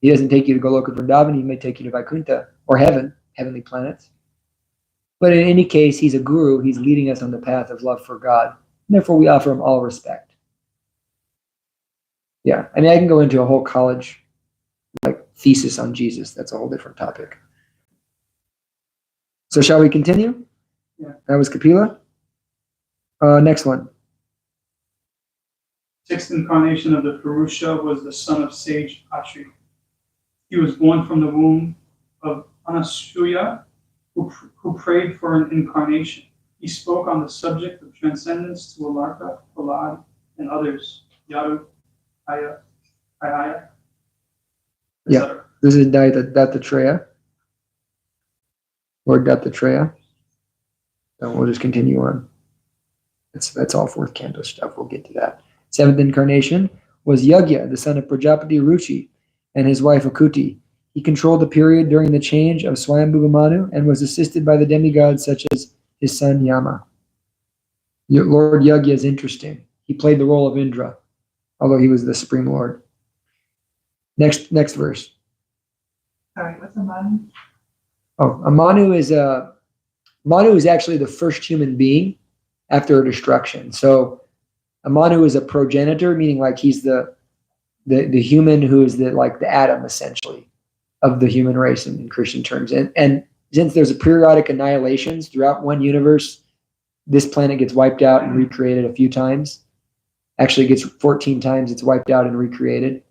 he doesn't take you to Goloka Vrindavan, he may take you to Vaikuntha or heaven, heavenly planets. But in any case, he's a guru, he's leading us on the path of love for God. And therefore, we offer him all respect. Yeah, I mean, I can go into a whole college thesis on Jesus. That's a whole different topic. So shall we continue? Yeah. That was Kapila. Next one. Sixth incarnation of the Purusha was the son of sage Atri. He was born from the womb of Anasuya, who prayed for an incarnation. He spoke on the subject of transcendence to Alarka, Prahlad, and others, Yadu, Aya, Yeah, this is Dattatreya, Lord Dattatreya. And we'll just continue on. That's all fourth canto stuff. We'll get to that. Seventh incarnation was Yagya, the son of Prajapati Ruchi, and his wife Akuti. He controlled the period during the change of Swayambhuva Manu and was assisted by the demigods such as his son Yama. Lord Yagya is interesting. He played the role of Indra, although he was the Supreme Lord. Next verse. Sorry, what's a Manu? Oh, a Manu is actually the first human being after a destruction. So a Manu is a progenitor, meaning like he's the human who is the Adam essentially of the human race in Christian terms. And since there's a periodic annihilations throughout one universe, this planet gets wiped out and recreated a few times. Actually, it gets 14 times it's wiped out and recreated.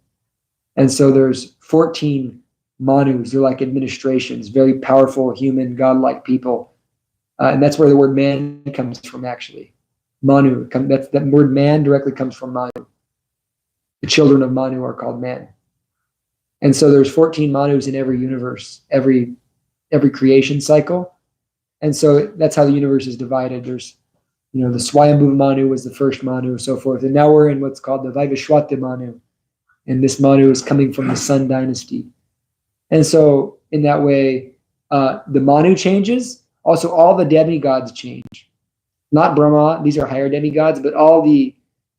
And so there's 14 Manus. They're like administrations, very powerful, human, godlike people. And that's where the word man comes from, actually. Manu. That word man directly comes from Manu. The children of Manu are called man. And so there's 14 Manus in every universe, every creation cycle. And so that's how the universe is divided. There's, the Swayambhuva Manu was the first Manu, so forth. And now we're in what's called the Vaivashwata Manu. And this Manu is coming from the Sun dynasty. And so in that way, the Manu changes. Also, all the demigods change. Not Brahma, these are higher demigods, but all the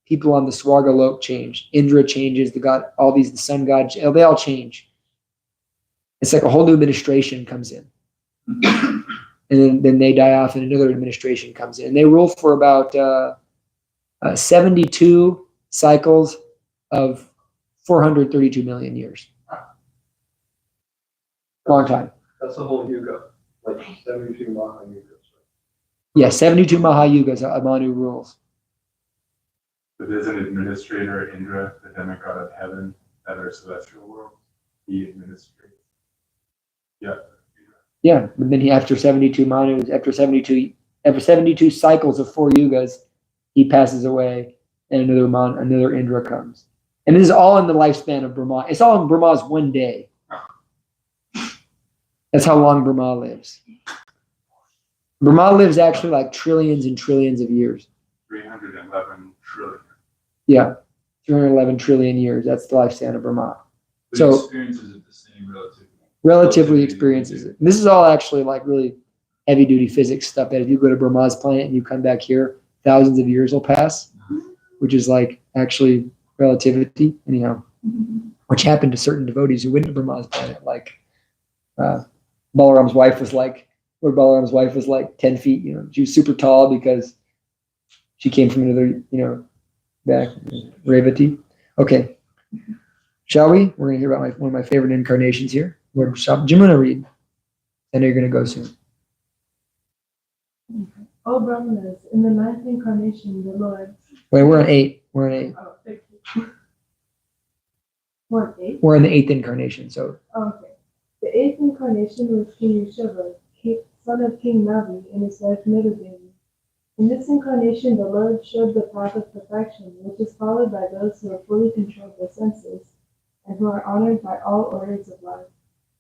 people on the Swargalok change. Indra changes, the sun god, they all change. It's like a whole new administration comes in. And then they die off and another administration comes in. And they rule for about 72 cycles of 432 million years. Long time. That's the whole yuga, like 72 Mahayugas. Yeah, 72 Mahayugas, Manu rules. But there's an administrator, Indra, the demigod of heaven, and our celestial world. He administrates. Yeah. Yeah, but then after 72 Manus, after 72 cycles of 4 yugas, he passes away, and another Indra comes. And this is all in the lifespan of Brahma. It's all in Brahma's one day. That's how long Brahma lives. Brahma lives actually like trillions and trillions of years. 311 trillion. Yeah, 311 trillion years. That's the lifespan of Brahma. But So experiences it the same relatively experiences it. This is all actually like really heavy duty physics stuff that if you go to Brahma's planet and you come back here, thousands of years will pass, which is like actually relativity, anyhow, which happened to certain devotees who went to Brahma's planet, like Balaram's wife was like, Lord Balaram's wife was like 10 feet, she was super tall because she came from another, back, Revati. Okay. Shall we? We're going to hear about one of my favorite incarnations here. Lord Jimuna read. I know you're going to go soon. O Brahmanas, in the ninth incarnation, the Lord. Wait, we're on 8. We're on 8. Oh, 15. We're on 8? We're in the 8th incarnation, so. Oh, okay. The 8th incarnation was King Rishabha, son of King Navi, and his wife Merudevi. In this incarnation, the Lord showed the path of perfection, which is followed by those who are fully controlled by senses and who are honored by all orders of life.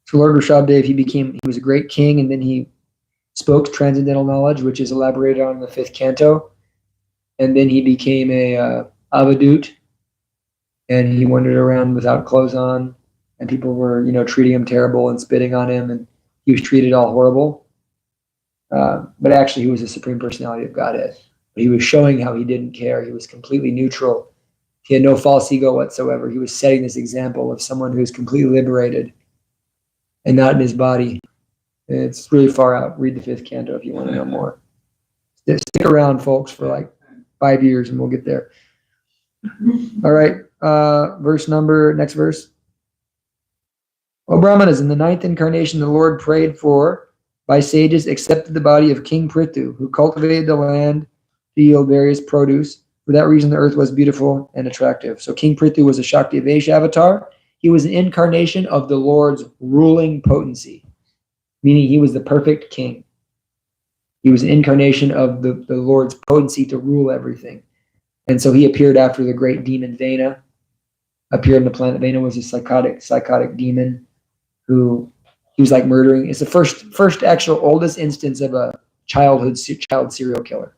So Lord Rishabdev, he was a great king, and then he spoke transcendental knowledge, which is elaborated on in the 5th canto. And then he became a avadut, and he wandered around without clothes on, and people were, treating him terrible and spitting on him, and he was treated all horrible. But actually, he was the Supreme Personality of Godhead. But he was showing how he didn't care. He was completely neutral. He had no false ego whatsoever. He was setting this example of someone who's completely liberated and not in his body. It's really far out. Read the 5th canto if you want to know more. Stick around, folks, for like 5 years, and we'll get there. All right. Next verse. O Brahmanas, in the 9th incarnation, the Lord prayed for, by sages, accepted the body of King Prithu, who cultivated the land to yield various produce. For that reason, the earth was beautiful and attractive. So King Prithu was a Shakti Vaishya avatar. He was an incarnation of the Lord's ruling potency, meaning he was the perfect king. He was an incarnation of the Lord's potency to rule everything. And so he appeared after the great demon Vena appeared on the planet. Vena was a psychotic demon who he was like murdering. It's the first actual oldest instance of a child serial killer.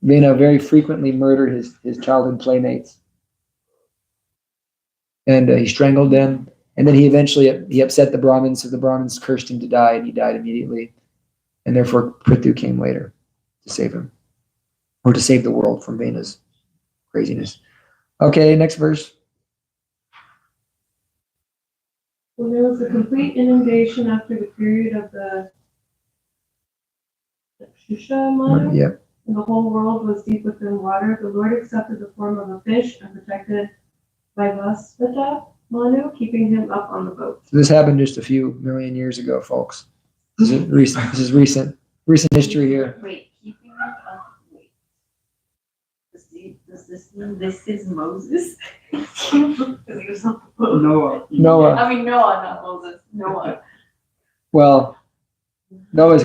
Vena very frequently murdered his childhood playmates. And he strangled them. And then he upset the Brahmins, so the Brahmins cursed him to die, and he died immediately. And therefore Prithu came later to save him, or to save the world from Vena's craziness. Okay, next verse. When there was a complete inundation after the period of the Shusha Manu, Yep. and the whole world was deep within water, the Lord accepted the form of a fish and protected Vaivasvata Manu, keeping him up on the boat. So this happened just a few million years ago, folks. This is recent history here. Wait, keeping him up. Wait. Does this mean this is Moses? Because he was on the boat. Noah. I mean Noah, not Moses. Noah. Well, Noah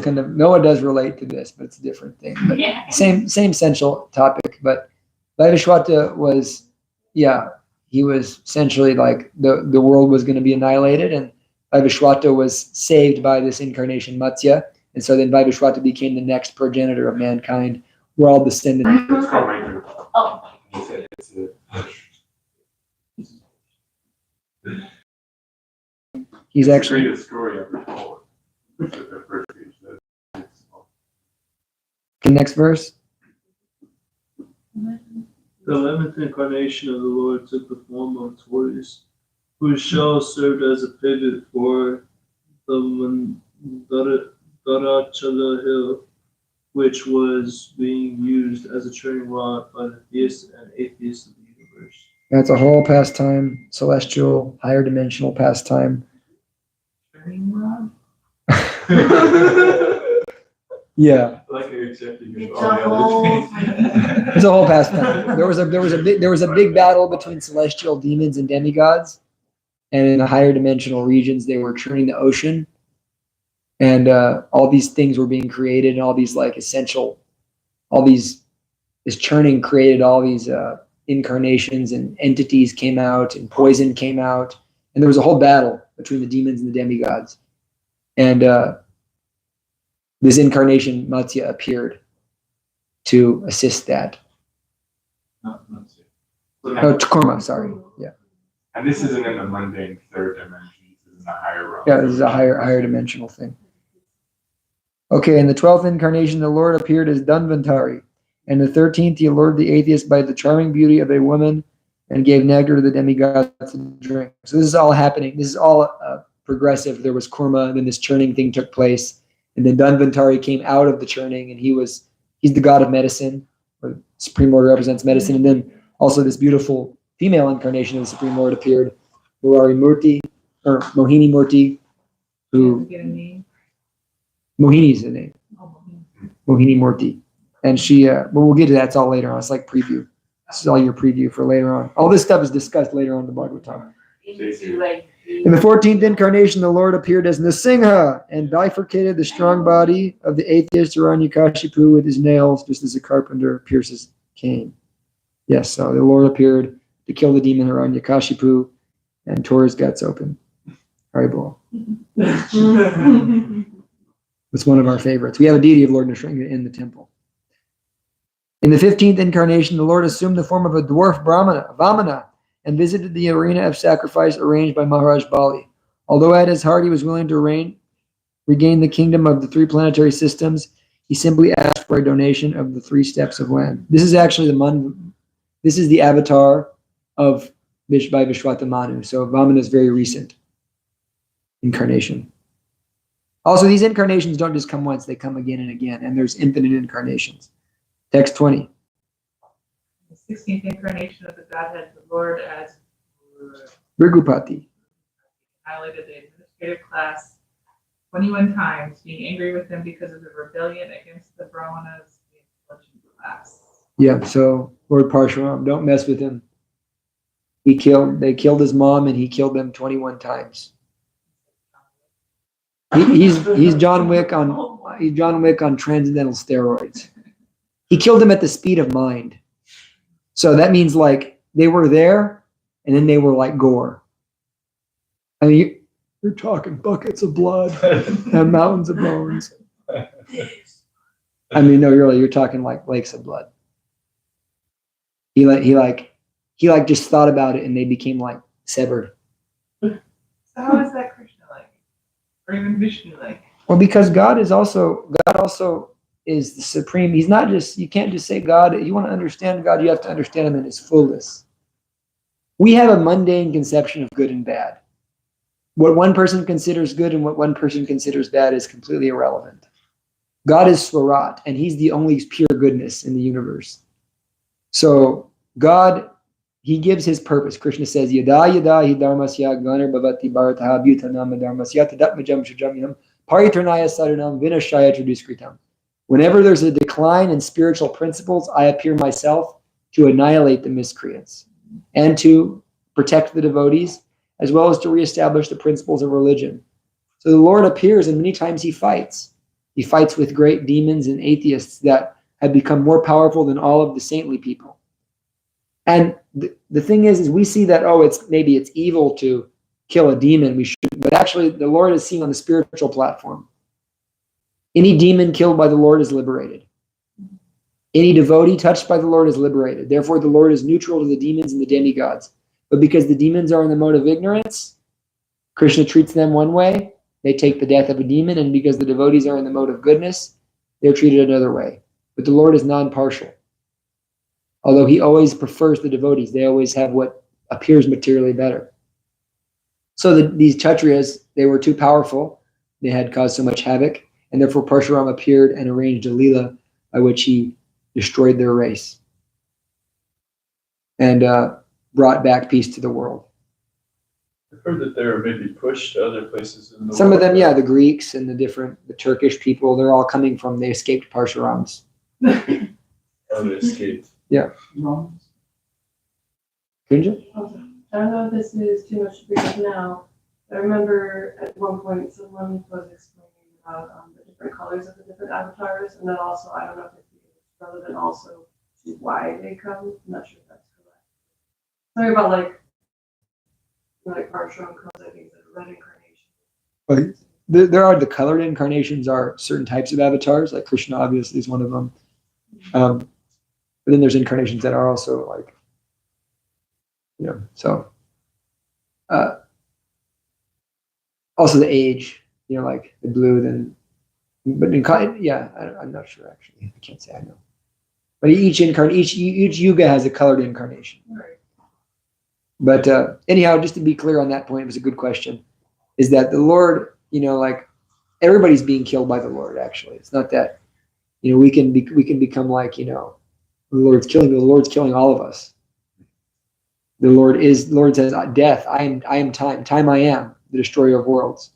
does relate to this, but it's a different thing. But Yeah. Same central topic. But Vaivasvata was, he was essentially like the world was going to be annihilated, and Vaivasvata was saved by this incarnation Matsya, and so then Vaivasvata became the next progenitor of mankind. We're all descended. It's called Ranger. Oh. He said it's He's the actually greatest story ever told. The first page says it's- the next verse. The 11th incarnation of the Lord took the form of a tortoise, whose shell served as a pivot for the Dharachala hill, which was being used as a turning rod by the theists and atheists of the universe. That's a whole pastime, celestial, higher dimensional pastime. Turning rod. Yeah, Like you're accepting It's all a the whole other things. it's a whole pastime. There was a big battle between celestial demons and demigods, and in the higher dimensional regions, they were churning the ocean, and all these things were being created, and all these this churning created all these incarnations, and entities came out, and poison came out, and there was a whole battle between the demons and the demigods, and this incarnation Matsya appeared to assist that. Not it. Oh, Takurma, sorry. Yeah. And this isn't in the mundane third dimension. This is in the higher realm. Yeah, this is a higher dimensional thing. Okay, in the 12th incarnation, the Lord appeared as Dhanvantari. And the 13th, he allured the atheist by the charming beauty of a woman and gave nectar to the demigods to drink. So this is all happening. This is all progressive. There was Kurma, then this churning thing took place, and then Dhanvantari came out of the churning, and he's the god of medicine, or Supreme Lord represents medicine, and then also this beautiful female incarnation of the Supreme Lord appeared, Murari Murti, or Mohini Murti, who Get a name. Mohini is the name. Oh, Mohini Murti. And she, but we'll get to that. It's all later on. It's like preview. This is all your preview for later on. All this stuff is discussed later on in the Bhagavatam. In the 14th incarnation, the Lord appeared as Nrsimha and bifurcated the strong body of the atheist Hiranyakashipu with his nails, just as a carpenter pierces cane. Yes, so the Lord appeared to kill the demon Hiranyakashipu and tore his guts open. Haribol. It's one of our favorites. We have a deity of Lord Nrsimha in the temple. In the 15th incarnation, the Lord assumed the form of a dwarf Brahmana, Vamana, and visited the arena of sacrifice arranged by Maharaj Bali. Although at his heart he was willing to regain the kingdom of the three planetary systems, he simply asked for a donation of the 3 steps of land. This is actually this is the avatar of by Vishwata Manu. So Vamana is very recent incarnation. Also, these incarnations don't just come once, they come again and again, and there's infinite incarnations. Text 20. The 16th incarnation of the Godhead, the Lord as Brigupati. annihilated the administrative class 21 times, being angry with them because of the rebellion against the Brahmanas, the intelligent class. Yeah, so Lord Parshuram, don't mess with him. They killed his mom, and he killed them 21 times. He's John Wick on transcendental steroids. He killed them at the speed of mind. So that means like they were there, and then they were like gore. I mean, you're talking buckets of blood and mountains of bones. I mean, no, you're talking like lakes of blood. He just thought about it, and they became like severed. So how is that Krishna like, or even Vishnu like? Well, because God also is the supreme. He's not just, you can't just say God. You want to understand God, you have to understand him in his fullness. We have a mundane conception of good and bad. What one person considers good and what one person considers bad is completely irrelevant. God is Swarat, and he's the only pure goodness in the universe. So God, he gives his purpose. Krishna says, Yada yada hi dharmasya ganar bhavati bharataha bhutanam dharmasya tadatmajam shujamyam paritranaya saranam vinashaya traduskritam. Whenever there's a decline in spiritual principles, I appear myself to annihilate the miscreants and to protect the devotees, as well as to reestablish the principles of religion. So the Lord appears, and many times he fights. He fights with great demons and atheists that have become more powerful than all of the saintly people. And the thing is we see that, maybe it's evil to kill a demon. We should, but actually the Lord is seen on the spiritual platform. Any demon killed by the Lord is liberated. Any devotee touched by the Lord is liberated. Therefore, the Lord is neutral to the demons and the demigods. But because the demons are in the mode of ignorance, Krishna treats them one way, they take the death of a demon, and because the devotees are in the mode of goodness, they're treated another way. But the Lord is non-partial. Although he always prefers the devotees, they always have what appears materially better. So these Kshatriyas, they were too powerful. They had caused so much havoc, and therefore Parshuram appeared and arranged a Leela by which he destroyed their race and brought back peace to the world. I've heard that they were maybe pushed to other places in the Some world. of them, yeah, the Greeks and the Turkish people, they're all coming from, they escaped Parshurams. Oh, they escaped. Yeah. Kunja? I don't know if this is too much to bring up now. I remember at one point someone was explaining about the different colors of the different avatars, and then also, I don't know if it's relevant also to why they come. I'm not sure if that's correct. Something about like Parshuram comes, I think, as a red incarnation. There are the colored incarnations are certain types of avatars, like Krishna obviously is one of them. But then there's incarnations that are also like, so. Also the age, like the blue, then, but I'm not sure actually. I can't say I know. But each yuga has a colored incarnation. Right. But anyhow, just to be clear on that point, it was a good question. Is that the Lord? Like everybody's being killed by the Lord. Actually, it's not that we can become like the Lord's killing all of us. The Lord says, death, I am time I am, the destroyer of worlds.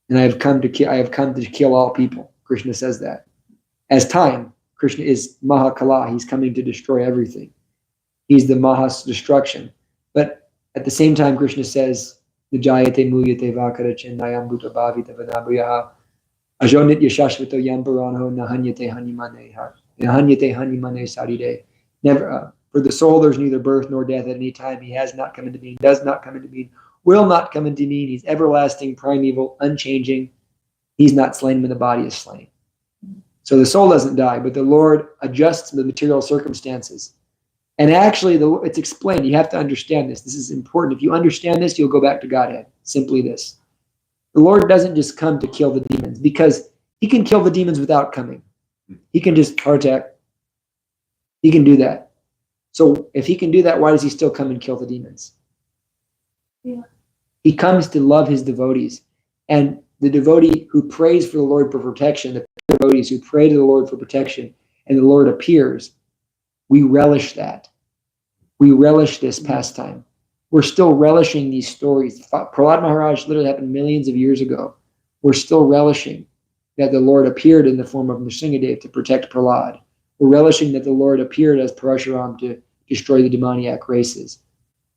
And I have come to kill all people. Krishna says that. As time, Krishna is Mahakala, he's coming to destroy everything. He's the Mahas destruction. But at the same time, Krishna says, Nijayate Muyate Vakara Chendayam Bhuta Bhavita Vanabhuyaha Ajonit Yashashvito Yambaranho Nahanyate Hanimane Saride. Never for the soul there's neither birth nor death at any time. He has not come into being, does not come into being, will not come into being. He's everlasting, primeval, unchanging. He's not slain when the body is slain. So the soul doesn't die, but the Lord adjusts the material circumstances. And actually, it's explained. You have to understand this. This is important. If you understand this, you'll go back to Godhead. Simply this. The Lord doesn't just come to kill the demons, because he can kill the demons without coming. He can just heart attack. He can do that. So if he can do that, why does he still come and kill the demons? Yeah. He comes to love his devotees. And the devotee who prays for the Lord for protection, the devotees who pray to the Lord for protection, and the Lord appears, we relish that. We relish this pastime. We're still relishing these stories. Prahlad Maharaj literally happened millions of years ago. We're still relishing that the Lord appeared in the form of Nrsingadev to protect Prahlad. We're relishing that the Lord appeared as Parashuram to destroy the demoniac races.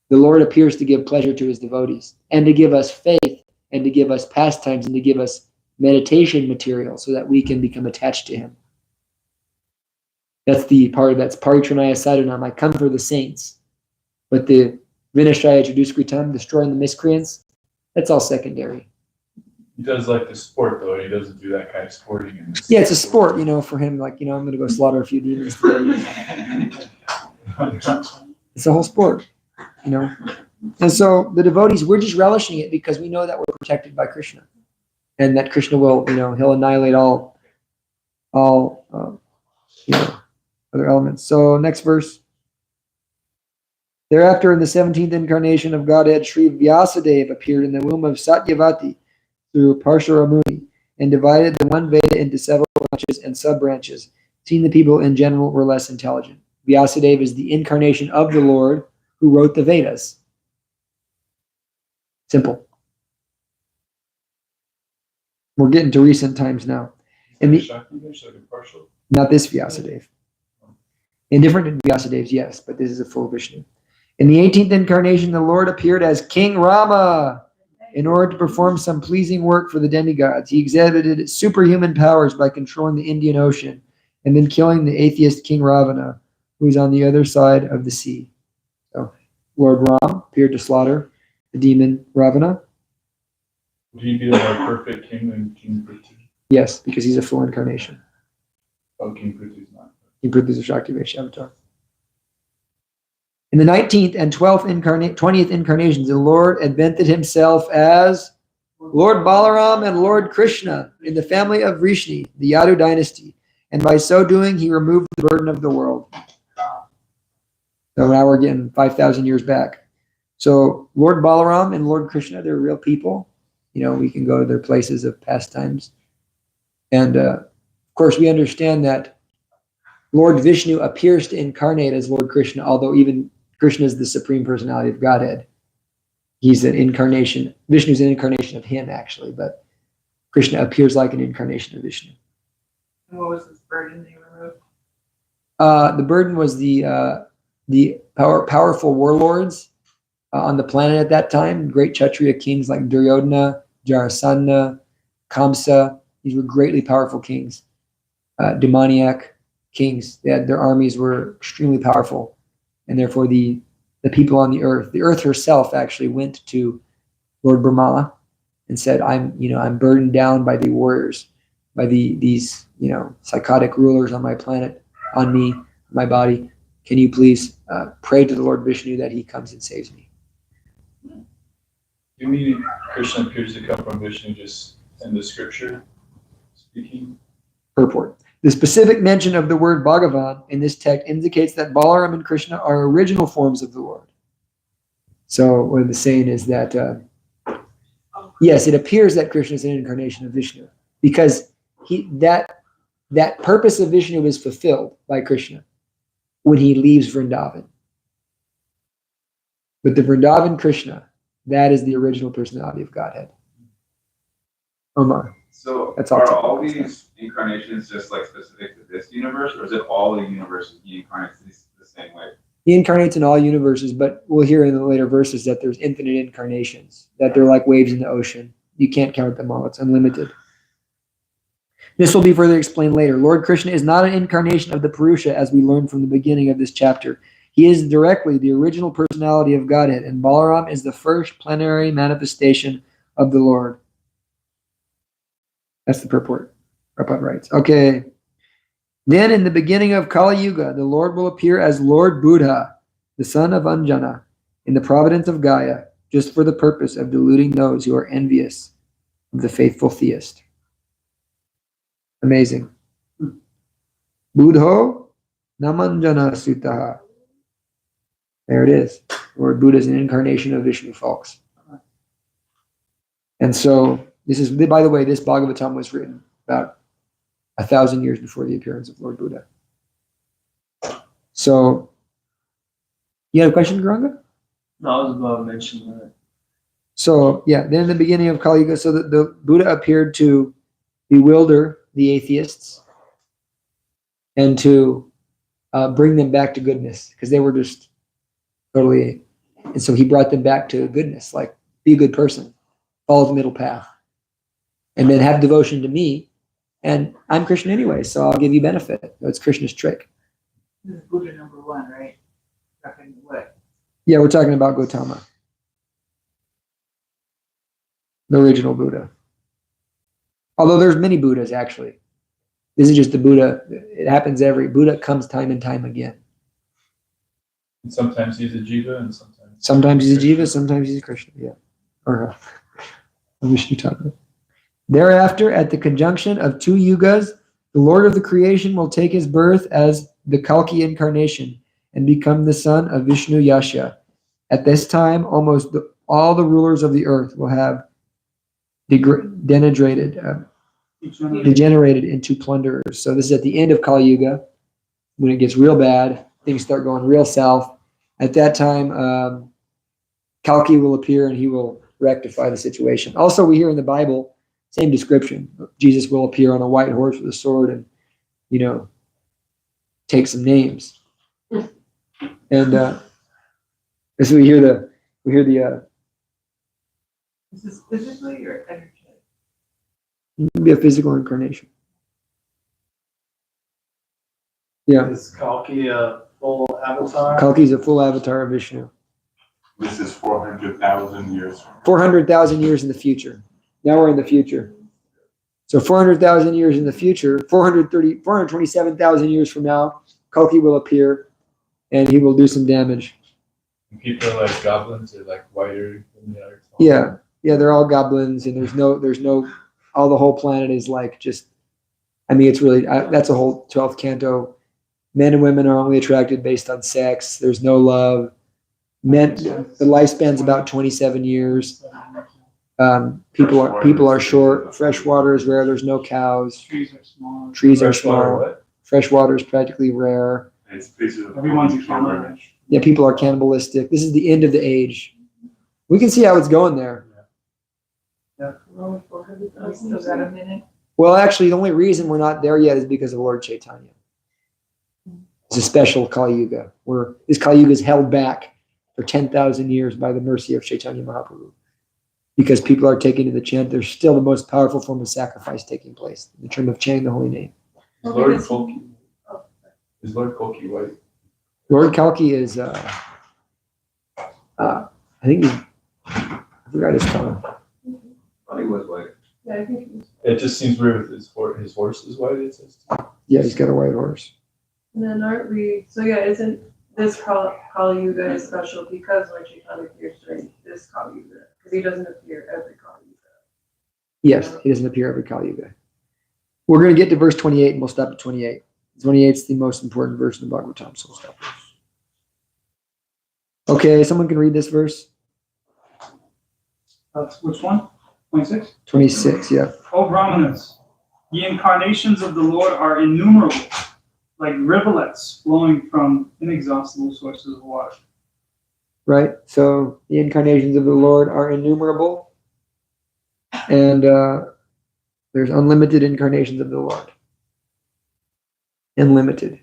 The Lord appears to give pleasure to his devotees and to give us faith and to give us pastimes and to give us meditation material so that we can become attached to him. That's Paritranaya Sadhanam. I come for the saints. But the Vinashaya Traduskritam, destroying the miscreants, that's all secondary. He does like the sport though. He doesn't do that kind of sporting. Yeah, it's a sport, for him. Like, I'm going to go slaughter a few demons today. It's a whole sport, And so the devotees, we're just relishing it because we know that we're protected by Krishna, and that Krishna will, he'll annihilate all other elements. So next verse. Thereafter, in the 17th incarnation of Godhead, Sri Vyasadeva appeared in the womb of Satyavati through Parshuramuni and divided the one Veda into several branches and sub-branches, seeing the people in general were less intelligent. Vyasadeva is the incarnation of the Lord who wrote the Vedas. Simple. We're getting to recent times now. Not this Vyasadeva. In different Vyasadevas, yes, but this is a full Vishnu. In the 18th incarnation, the Lord appeared as King Rama in order to perform some pleasing work for the demigods. He exhibited superhuman powers by controlling the Indian Ocean and then killing the atheist King Ravana, who was on the other side of the sea. So, Lord Ram appeared to slaughter the demon Ravana. Would he be a more perfect king than King Prithvi? Yes, because he's a full incarnation. Oh, King Prithvi's not. King Prithvi is a Shakti Vaishya avatar. In the 19th and 20th incarnations, the Lord advented himself as Lord Balaram and Lord Krishna in the family of Vrishni, the Yadu dynasty, and by so doing, he removed the burden of the world. So now we're getting 5,000 years back. So Lord Balaram and Lord Krishna, they're real people. We can go to their places of pastimes. And of course, we understand that Lord Vishnu appears to incarnate as Lord Krishna, although even Krishna is the supreme personality of Godhead. He's an incarnation. Vishnu's an incarnation of him, actually, but Krishna appears like an incarnation of Vishnu. And what was this burden they removed? The burden was the powerful warlords on the planet at that time. Great Kshatriya kings like Duryodhana, Jarasandha, Kamsa. These were greatly powerful kings, demoniac kings. Their armies were extremely powerful, and therefore the people on the earth herself actually went to Lord Brahma and said, I'm burdened down by the warriors, by these psychotic rulers on my planet, on me, my body. Can you please pray to the Lord Vishnu that he comes and saves me? You mean Krishna appears to come from Vishnu just in the scripture speaking? Purport. The specific mention of the word Bhagavan in this text indicates that Balaram and Krishna are original forms of the Lord. So what the saying is that, yes, it appears that Krishna is an incarnation of Vishnu because that purpose of Vishnu is fulfilled by Krishna when he leaves Vrindavan. But the Vrindavan Krishna, that is the original personality of Godhead. Omar. So That's all are technical all stuff. these incarnations just like specific to this universe, or is it all the universes he incarnates the same way? He incarnates in all universes, but we'll hear in the later verses that there's infinite incarnations, that they're like waves in the ocean. You can't count them all. It's unlimited. This will be further explained later. Lord Krishna is not an incarnation of the Purusha, as we learned from the beginning of this chapter. He is directly the original personality of Godhead, and Balaram is the first plenary manifestation of the Lord. That's the purport. Prabhupada writes. Okay. Then in the beginning of Kali Yuga, the Lord will appear as Lord Buddha, the son of Anjana, in the providence of Gaia, just for the purpose of deluding those who are envious of the faithful theist. Amazing. Buddho Namanjana Sutaha. There it is. Lord Buddha is an incarnation of Vishnu, folks. And so this is, by the way, this Bhagavatam was written about 1,000 years before the appearance of Lord Buddha. So, you had a question, Garanga? No, I was about to mention that. So, yeah, then in the beginning of Kali Yuga, so the Buddha appeared to bewilder the atheists and to bring them back to goodness, because they were just totally, and so he brought them back to goodness, like be a good person, follow the middle path, and then have devotion to me, and I'm Krishna anyway, so I'll give you benefit. That's Krishna's trick. This is Buddha number 1, right? Talking what? Yeah, we're talking about Gautama, the original Buddha. Although there's many Buddhas, actually. This is just the Buddha. It happens Buddha comes time and time again. And sometimes he's a jiva, and sometimes. Sometimes he's a jiva, sometimes he's a Krishna. Yeah, or Vishnu Thakur. Thereafter, at the conjunction of 2 yugas, the Lord of the creation will take his birth as the Kalki incarnation and become the son of Vishnu Yasha. At this time, almost all the rulers of the earth will have degenerated into plunderers. So this is at the end of Kali Yuga, when it gets real bad, things start going real south. At that time, Kalki will appear and he will rectify the situation. Also, we hear in the Bible, same description. Jesus will appear on a white horse with a sword and, take some names. And so we hear the. Is this physically or energetic? Be a physical incarnation. Yeah. Is Kalki a full avatar? Kalki is a full avatar of Vishnu. This is 400,000 years from now. 400,000 years in the future. Now we're in the future. So 400,000 years in the future, 427,000 years from now, Kalki will appear and he will do some damage. And people are like goblins, they're like whiter than the other. Yeah. Yeah, they're all goblins and there's no, all the whole planet is like just, it's really, that's a whole 12th canto. Men and women are only attracted based on sex. There's no love. Men, the lifespan's about 27 years. People are short. Fresh water is rare. There's no cows. Trees are small. Trees are Freshwater small. what? Fresh water is practically rare. It's basically Everyone's a pilgrimage. Yeah, people are cannibalistic. This is the end of the age. We can see how it's going there. Only 400,000. Still got a minute. Well, actually, the only reason we're not there yet is because of Lord Chaitanya. It's a special Kali Yuga, where this Kali Yuga is held back for 10,000 years by the mercy of Chaitanya Mahaprabhu. Because people are taking to the chant, there's still the most powerful form of sacrifice taking place, in the term of chanting the holy name. Is Lord Kalki? Is Lord Kalki white? Lord Kalki is, I think I forgot his color. He was white. Yeah, I think he's. It just seems weird with his horse is white, it says. Yeah, he's got a white horse. And then aren't we, so yeah, isn't this Kali Yuga is special because Lord Chaitanya appears during this Kali Yuga? Because he doesn't appear every Kali Yuga. Yes, he doesn't appear every Kali Yuga. We're going to get to verse 28 and we'll stop at 28. 28 is the most important verse in the Bhagavatam, so we'll stop there. Okay, someone can read this verse? That's which one? 26? 26, yeah. O Brahmanas, the incarnations of the Lord are innumerable, like rivulets flowing from inexhaustible sources of water. Right? So the incarnations of the Lord are innumerable, and there's unlimited incarnations of the Lord. Unlimited.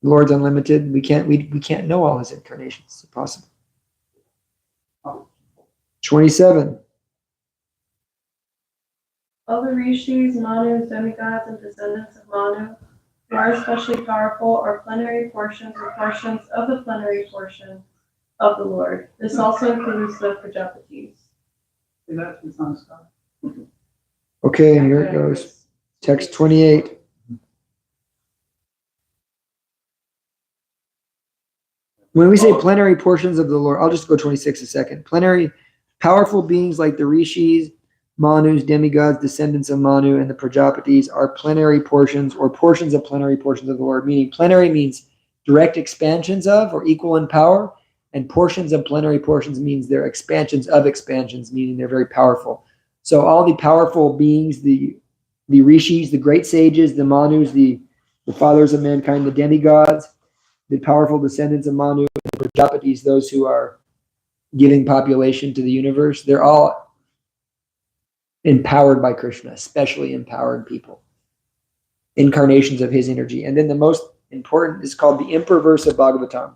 The Lord's unlimited. We can't know all his incarnations. It's impossible. 27. All the rishis, manus, demigods, and descendants of Manu, who are especially powerful, are plenary portions or portions of the plenary portion of the Lord. This also includes the Prajapatis. See that? It's on the sky. Okay, here it goes. Text 28. When we say plenary portions of the Lord, I'll just go 26 a second. Plenary, powerful beings like the rishis, manus, demigods, descendants of Manu, and the Prajapatis are plenary portions or portions of plenary portions of the Lord. Meaning plenary means direct expansions of or equal in power, and portions of plenary portions means they're expansions of expansions, meaning they're very powerful. So all the powerful beings, the rishis, the great sages, the manus, the fathers of mankind, the demigods, the powerful descendants of Manu, and the Prajapatis, those who are giving population to the universe, they're all empowered by Krishna, especially empowered people, incarnations of his energy. And then the most important is called the Imperverse of Bhagavatam.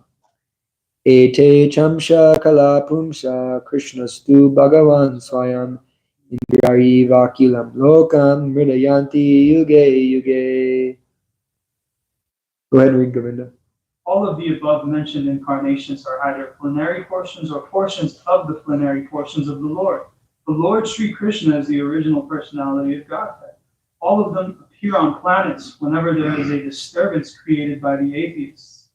Ete chamsha kala pumsha krishnastu bhagavan swayam indrayi vakilam lokam mridayanti yuge yuge. Go ahead and read, Govinda. All of the above mentioned incarnations are either plenary portions or portions of the plenary portions of the Lord. The Lord Sri Krishna is the original personality of Godhead. All of them appear on planets whenever there is a disturbance created by the atheists.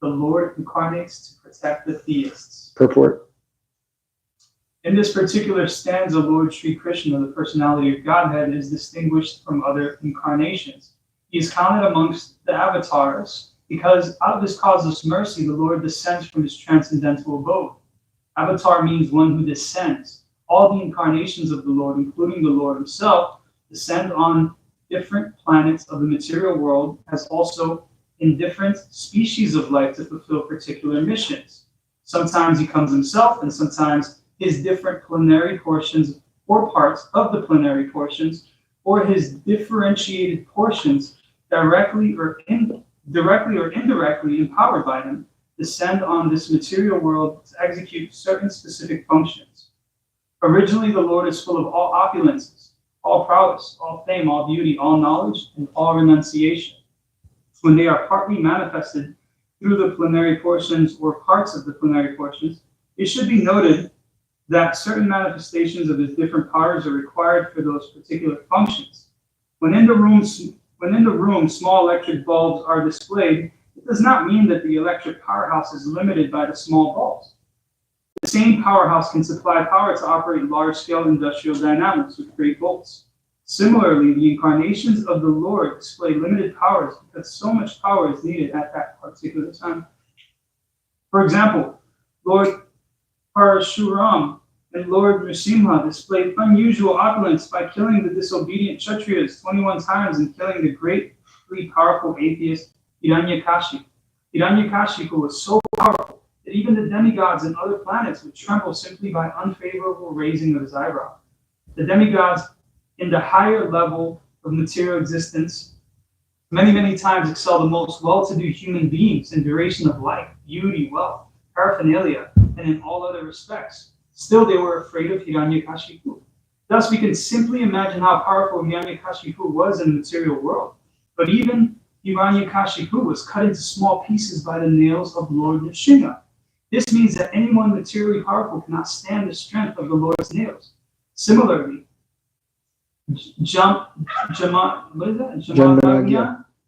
The Lord incarnates to protect the theists. Purport. In this particular stanza, Lord Sri Krishna, the personality of Godhead, is distinguished from other incarnations. He is counted amongst the avatars because out of his causeless mercy, the Lord descends from his transcendental abode. Avatar means one who descends. All the incarnations of the Lord, including the Lord himself, descend on different planets of the material world, as also in different species of life to fulfill particular missions. Sometimes he comes himself, and sometimes his different plenary portions or parts of the plenary portions, or his differentiated portions directly or indirectly empowered by him, descend on this material world to execute certain specific functions. Originally, the Lord is full of all opulences, all prowess, all fame, all beauty, all knowledge, and all renunciation. When they are partly manifested through the plenary portions or parts of the plenary portions, it should be noted that certain manifestations of his different powers are required for those particular functions. When in the room small electric bulbs are displayed, it does not mean that the electric powerhouse is limited by the small bulbs. The same powerhouse can supply power to operate large-scale industrial dynamics with great volts. Similarly, the incarnations of the Lord display limited powers because so much power is needed at that particular time. For example, Lord Parshuram and Lord Nrsimha displayed unusual opulence by killing the disobedient Kshatriyas 21 times and killing the greatly powerful atheist Hiranyakashipu. Hiranyakashipu was so powerful that even the demigods and other planets would tremble simply by unfavorable raising of his eyebrow. The demigods in the higher level of material existence many times excel the most well-to-do human beings in duration of life, beauty, wealth, paraphernalia, and in all other respects. Still, they were afraid of Hiranyakashipu. Thus, we can simply imagine how powerful Hiranyakashipu was in the material world. But even Hiranyakashipu was cut into small pieces by the nails of Lord Nrsimha. This means that anyone materially powerful cannot stand the strength of the Lord's nails. Similarly, Jamadagnya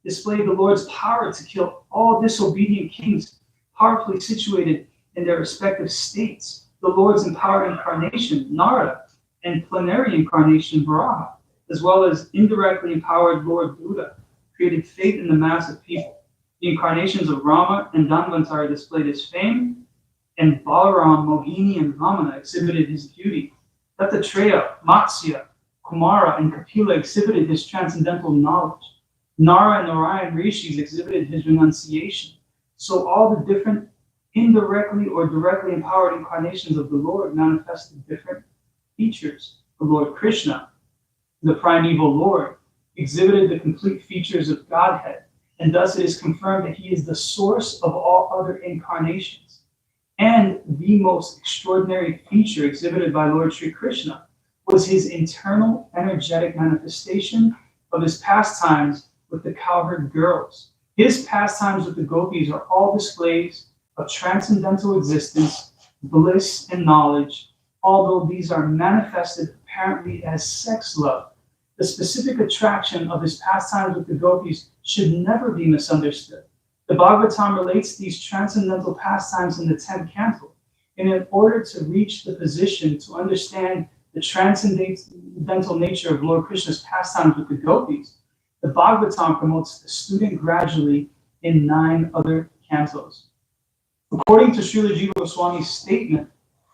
displayed the Lord's power to kill all disobedient kings powerfully situated in their respective states. The Lord's empowered incarnation, Narada, and plenary incarnation, Varaha, as well as indirectly empowered Lord Buddha, created faith in the mass of people. The incarnations of Rama and Dhanvantari displayed his fame, and Balaram, Mohini, and Vamana exhibited his beauty. Dattatreya, Matsya, Kumara, and Kapila exhibited his transcendental knowledge. Nara and Narayan rishis exhibited his renunciation. So all the different indirectly or directly empowered incarnations of the Lord manifested different features. The Lord Krishna, the primeval Lord, exhibited the complete features of Godhead, and thus it is confirmed that he is the source of all other incarnations. And the most extraordinary feature exhibited by Lord Sri Krishna was his internal energetic manifestation of his pastimes with the cowherd girls. His pastimes with the gopis are all displays of transcendental existence, bliss, and knowledge, although these are manifested apparently as sex love. The specific attraction of his pastimes with the gopis should never be misunderstood. The Bhagavatam relates these transcendental pastimes in the 10th canto, and in order to reach the position to understand the transcendental nature of Lord Krishna's pastimes with the gopis, the Bhagavatam promotes the student gradually in 9 other cantos. According to Srila Jiva Goswami's statement,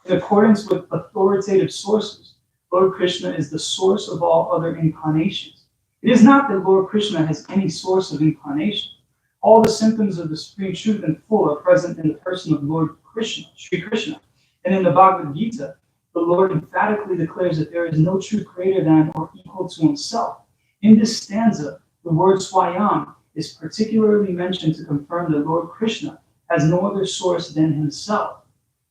in accordance with authoritative sources, Lord Krishna is the source of all other incarnations. It is not that Lord Krishna has any source of incarnation. All the symptoms of the supreme truth in full are present in the person of Lord Krishna, Sri Krishna. And in the Bhagavad Gita, the Lord emphatically declares that there is no truth greater than or equal to himself. In this stanza, the word Swayam is particularly mentioned to confirm that Lord Krishna has no other source than himself.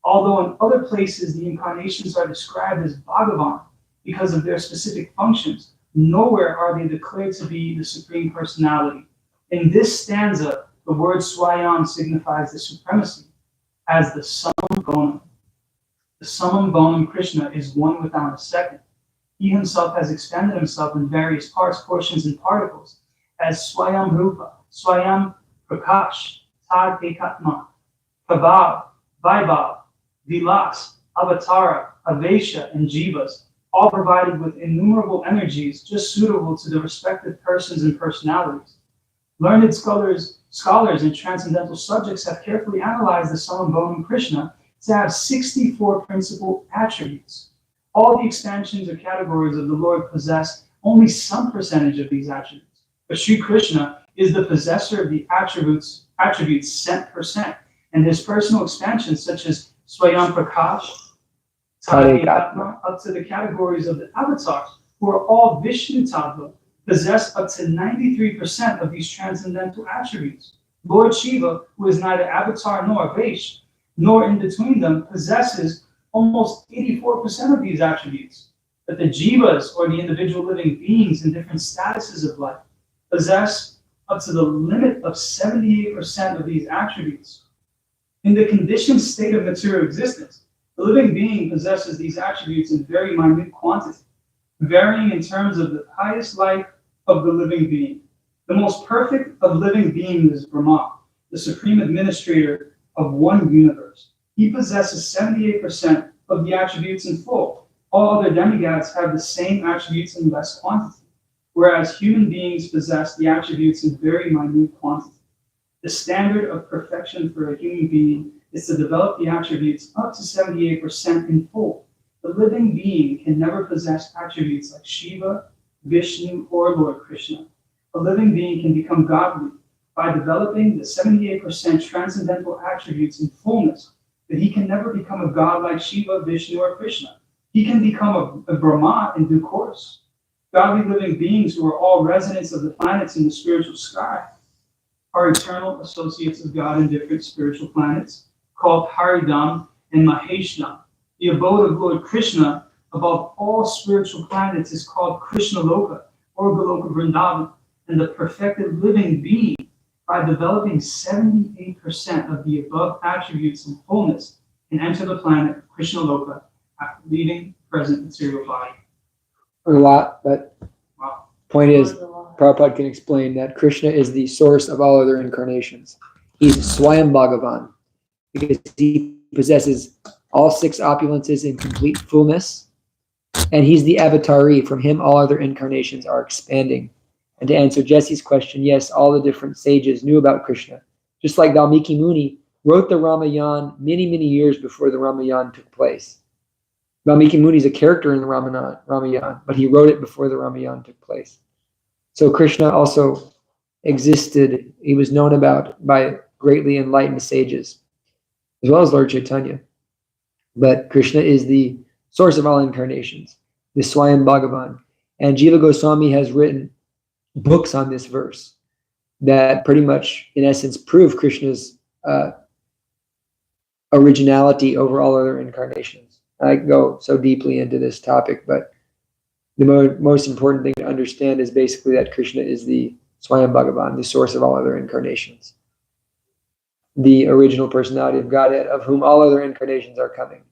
Although in other places the incarnations are described as Bhagavan because of their specific functions, nowhere are they declared to be the Supreme Personality. In this stanza, the word Swayam signifies the supremacy as the Summum Bonum. The Summum Bonum Krishna is one without a second. He himself has expanded himself in various parts, portions, and particles as Swayam Rupa, Swayam Prakash, Tad Ekatma, Prabhav, Vaibhav, Vilas, Avatara, Avesha, and Jivas, all provided with innumerable energies just suitable to the respective persons and personalities. Learned scholars and transcendental subjects have carefully analyzed the Summum Bonum Krishna to have 64 principal attributes. All the expansions or categories of the Lord possess only some percentage of these attributes. But Sri Krishna is the possessor of the attributes cent percent, and his personal expansions such as Swayam Prakash, Tadekatma, up to the categories of the avatars, who are all Vishnu Tattva, possess up to 93% of these transcendental attributes. Lord Shiva, who is neither avatar nor Vaish, nor in between them, possesses almost 84% of these attributes. But the Jivas, or the individual living beings in different statuses of life, possess up to the limit of 78% of these attributes. In the conditioned state of material existence, the living being possesses these attributes in very minute quantity, varying in terms of the highest life of the living being. The most perfect of living beings is Brahma, the supreme administrator of one universe. He possesses 78% of the attributes in full. All other demigods have the same attributes in less quantity, whereas human beings possess the attributes in very minute quantity. The standard of perfection for a human being is to develop the attributes up to 78% in full. The living being can never possess attributes like Shiva, Vishnu, or Lord Krishna. A living being can become godly by developing the 78% transcendental attributes in fullness, but he can never become a god like Shiva, Vishnu, or Krishna. He can become a Brahma in due course. Godly living beings who are all residents of the planets in the spiritual sky are eternal associates of God in different spiritual planets called Haridam and Maheshnam. The abode of Lord Krishna above all spiritual planets is called Krishna Loka or Goloka Vrindavan, and the perfected living being, by developing 78% of the above attributes in fullness, can enter the planet Krishna Loka after leaving present material body. A lot, but Wow. point is, Prabhupada can explain that Krishna is the source of all other incarnations. He's Swayam Bhagavan because he possesses all 6 opulences in complete fullness, and he's the avatari. From him, all other incarnations are expanding. And to answer Jesse's question, yes, all the different sages knew about Krishna. Just like Valmiki Muni wrote the Ramayana many, many years before the Ramayana took place. Valmiki Muni is a character in the Ramayana, but he wrote it before the Ramayana took place. So Krishna also existed. He was known about by greatly enlightened sages, as well as Lord Chaitanya. But Krishna is the source of all incarnations, the Swayam Bhagavan. And Jiva Goswami has written books on this verse that pretty much, in essence, prove Krishna's originality over all other incarnations. I go so deeply into this topic, but the most important thing to understand is basically that Krishna is the Swayam Bhagavan, the source of all other incarnations, the original personality of Godhead, of whom all other incarnations are coming.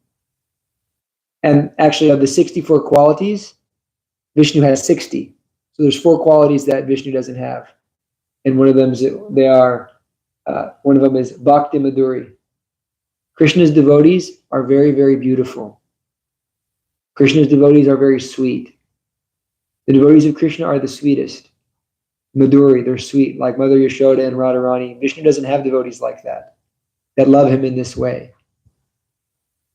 And actually, of the 64 qualities, Vishnu has 60. So there's 4 qualities that Vishnu doesn't have, and one of them is Bhakti Madhuri. Krishna's devotees are very, very beautiful. Krishna's devotees are very sweet. The devotees of Krishna are the sweetest. Madhuri, they're sweet, like Mother Yashoda and Radharani. Vishnu doesn't have devotees like that love him in this way.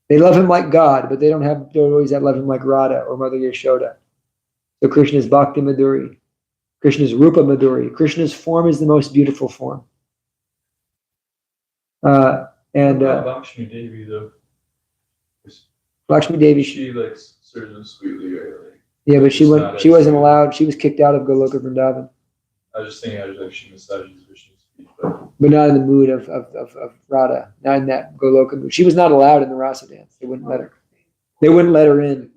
They love him like God, but they don't have devotees that love him like Radha or Mother Yashoda. So Krishna's Bhakti Madhuri. Krishna's Rupa Madhuri. Krishna's form is the most beautiful form. Lakshmi Devi, though. Lakshmi Devi, she like serves him sweetly, right? Like, yeah, but she wasn't allowed. She was kicked out of Goloka Vrindavan. I was just thinking, like she massages Vishnu's feet, but not in the mood of Radha, not in that Goloka mood. She was not allowed in the rasa dance. They wouldn't let her. They wouldn't let her in.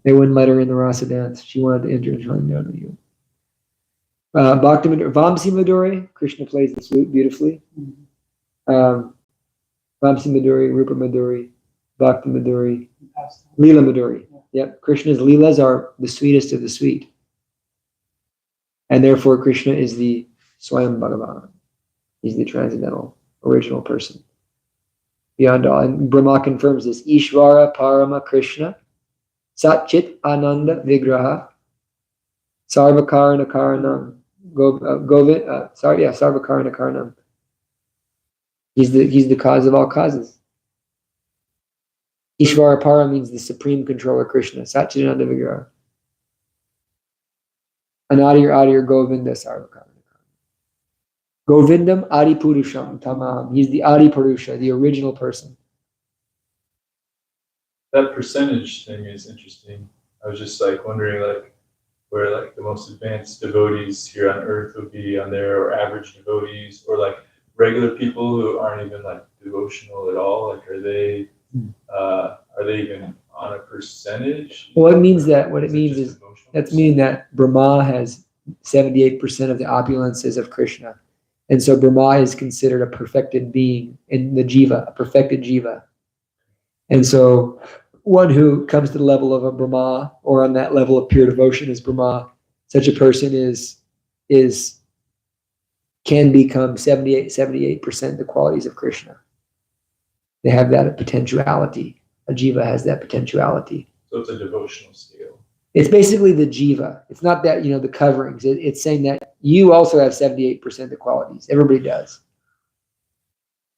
They wouldn't let her in the rasa dance. She wanted to enter and join you. Bhakti Madhuri, Vamsi Madhuri, Krishna plays the flute beautifully. Vamsi Madhuri, Rupa Madhuri, Bhakti Madhuri, Leela Madhuri. Yep, Krishna's Leelas are the sweetest of the sweet. And therefore, Krishna is the Swayam Bhagavan. He's the transcendental, original person. Beyond all. And Brahma confirms this. Ishvara Parama Krishna, Satchit Ananda Vigraha, Sarvakarana Karanam. Sarvakarana Karanam. He's the cause of all causes. Ishvara Para means the supreme controller Krishna. Satchitananda Vigraha. Anadir Govinda Sarvakarana. Govindam Adi Purusham Tamaham. He's the Adi Purusha, the original person. That percentage thing is interesting. I was just like wondering like where like the most advanced devotees here on earth would be on there, or average devotees, or like regular people who aren't even like devotional at all. Like are they even on a percentage? Well, it means that what it means is that's meaning that Brahma has 78% of the opulences of Krishna. And so Brahma is considered a perfected being in the jiva, a perfected jiva. And so one who comes to the level of a Brahma, or on that level of pure devotion as Brahma, such a person can become 78% the qualities of Krishna. They have that potentiality. A jiva has that potentiality. So it's a devotional scale. It's basically the jiva. It's not that, the coverings. It's saying that you also have 78% of the qualities. Everybody does.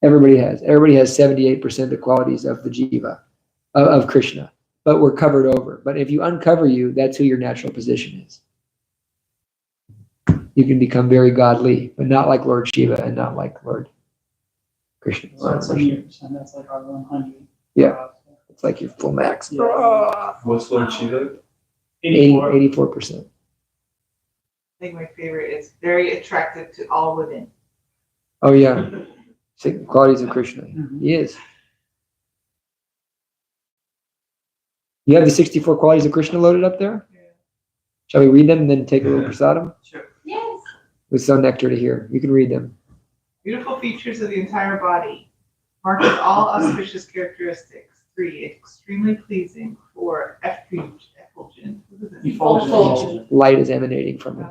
Everybody has 78% of the qualities of the jiva, of Krishna. But we're covered over. But if you uncover you, that's who your natural position is. You can become very godly, but not like Lord Shiva and not like Lord Krishna. So that's 78%. That's like our 100. Yeah. It's like your full max. Yeah. What's Lord Shiva? 84%. I think my favorite is very attractive to all women. Oh yeah. Qualities of Krishna. Mm-hmm. He is. You have the 64 qualities of Krishna loaded up there? Yeah. Shall we read them and then take a little prasadam? Sure. Yes. With so nectar to hear. You can read them. Beautiful features of the entire body. Marked with all auspicious characteristics. 3, extremely pleasing. 4, effulgent. Light is emanating from it.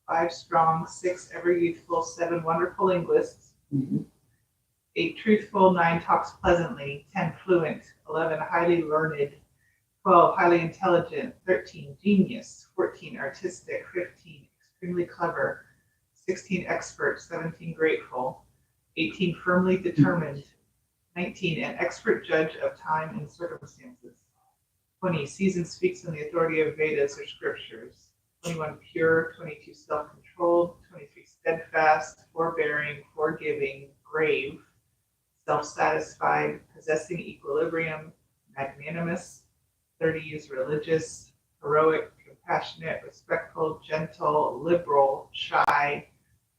5, strong. 6, ever youthful. 7, wonderful linguists. Mm-hmm. 8, truthful. 9, talks pleasantly. 10, fluent. 11, highly learned. 12, highly intelligent. 13, genius. 14, artistic. 15, extremely clever. 16, expert. 17, grateful. 18, firmly determined. 19, an expert judge of time and circumstances. 20, sees and speaks on the authority of Vedas or scriptures. 21, pure. 22, self-controlled. 23, steadfast, forbearing, forgiving, brave, self-satisfied, possessing equilibrium, magnanimous. 30 is religious, heroic, compassionate, respectful, gentle, liberal, shy,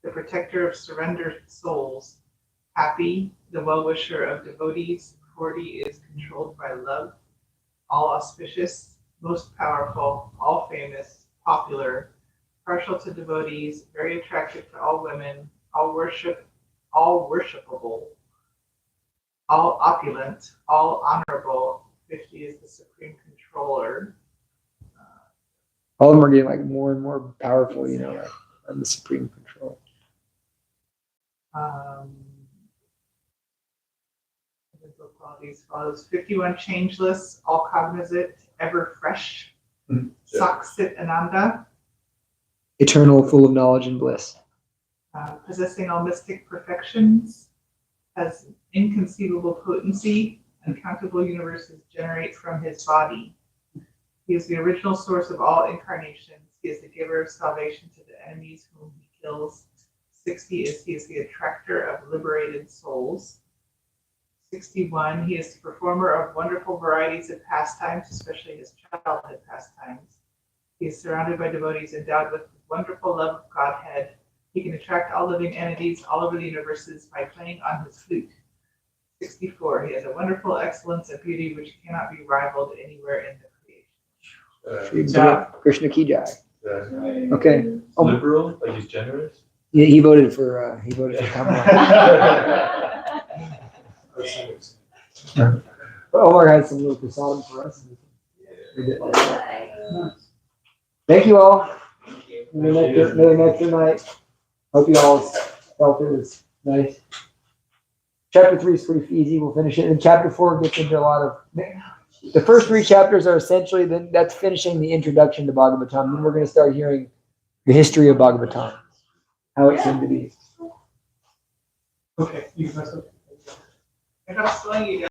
the protector of surrendered souls, happy, the well-wisher of devotees. 40 is controlled by love, all auspicious, most powerful, all famous, popular, partial to devotees, very attractive to all women, all worshipable, all opulent, all honorable. 50 is the supreme controller. All of them are getting like more and more powerful, you know, like on the supreme control. Physical qualities follows. 51, changeless, all cognizant, ever fresh. Saksit Ananda, Eternal, full of knowledge and bliss. possessing all mystic perfections, has inconceivable potency, uncountable universes generate from his body. He is the original source of all incarnations. He is the giver of salvation to the enemies whom he kills. 60 is he is the attractor of liberated souls. 61, he is the performer of wonderful varieties of pastimes, especially his childhood pastimes. He is surrounded by devotees endowed with wonderful love of Godhead. He can attract all living entities all over the universes by playing on his flute. 64, he has a wonderful excellence of beauty which cannot be rivaled anywhere in the creation. Krishna Ki Jai. Okay. Liberal, like he's generous. Yeah, he voted for Kamala. Omar had some little prasad for us. Thank you all. May the nectar night. Hope you all felt it was nice. Chapter 3 is pretty easy. We'll finish it. And chapter 4 gets into a lot of. The first 3 chapters are essentially that's finishing the introduction to Bhagavatam. Then we're going to start hearing the history of Bhagavatam, how it came to be. Okay, you can mess up. I'm not slowing you down.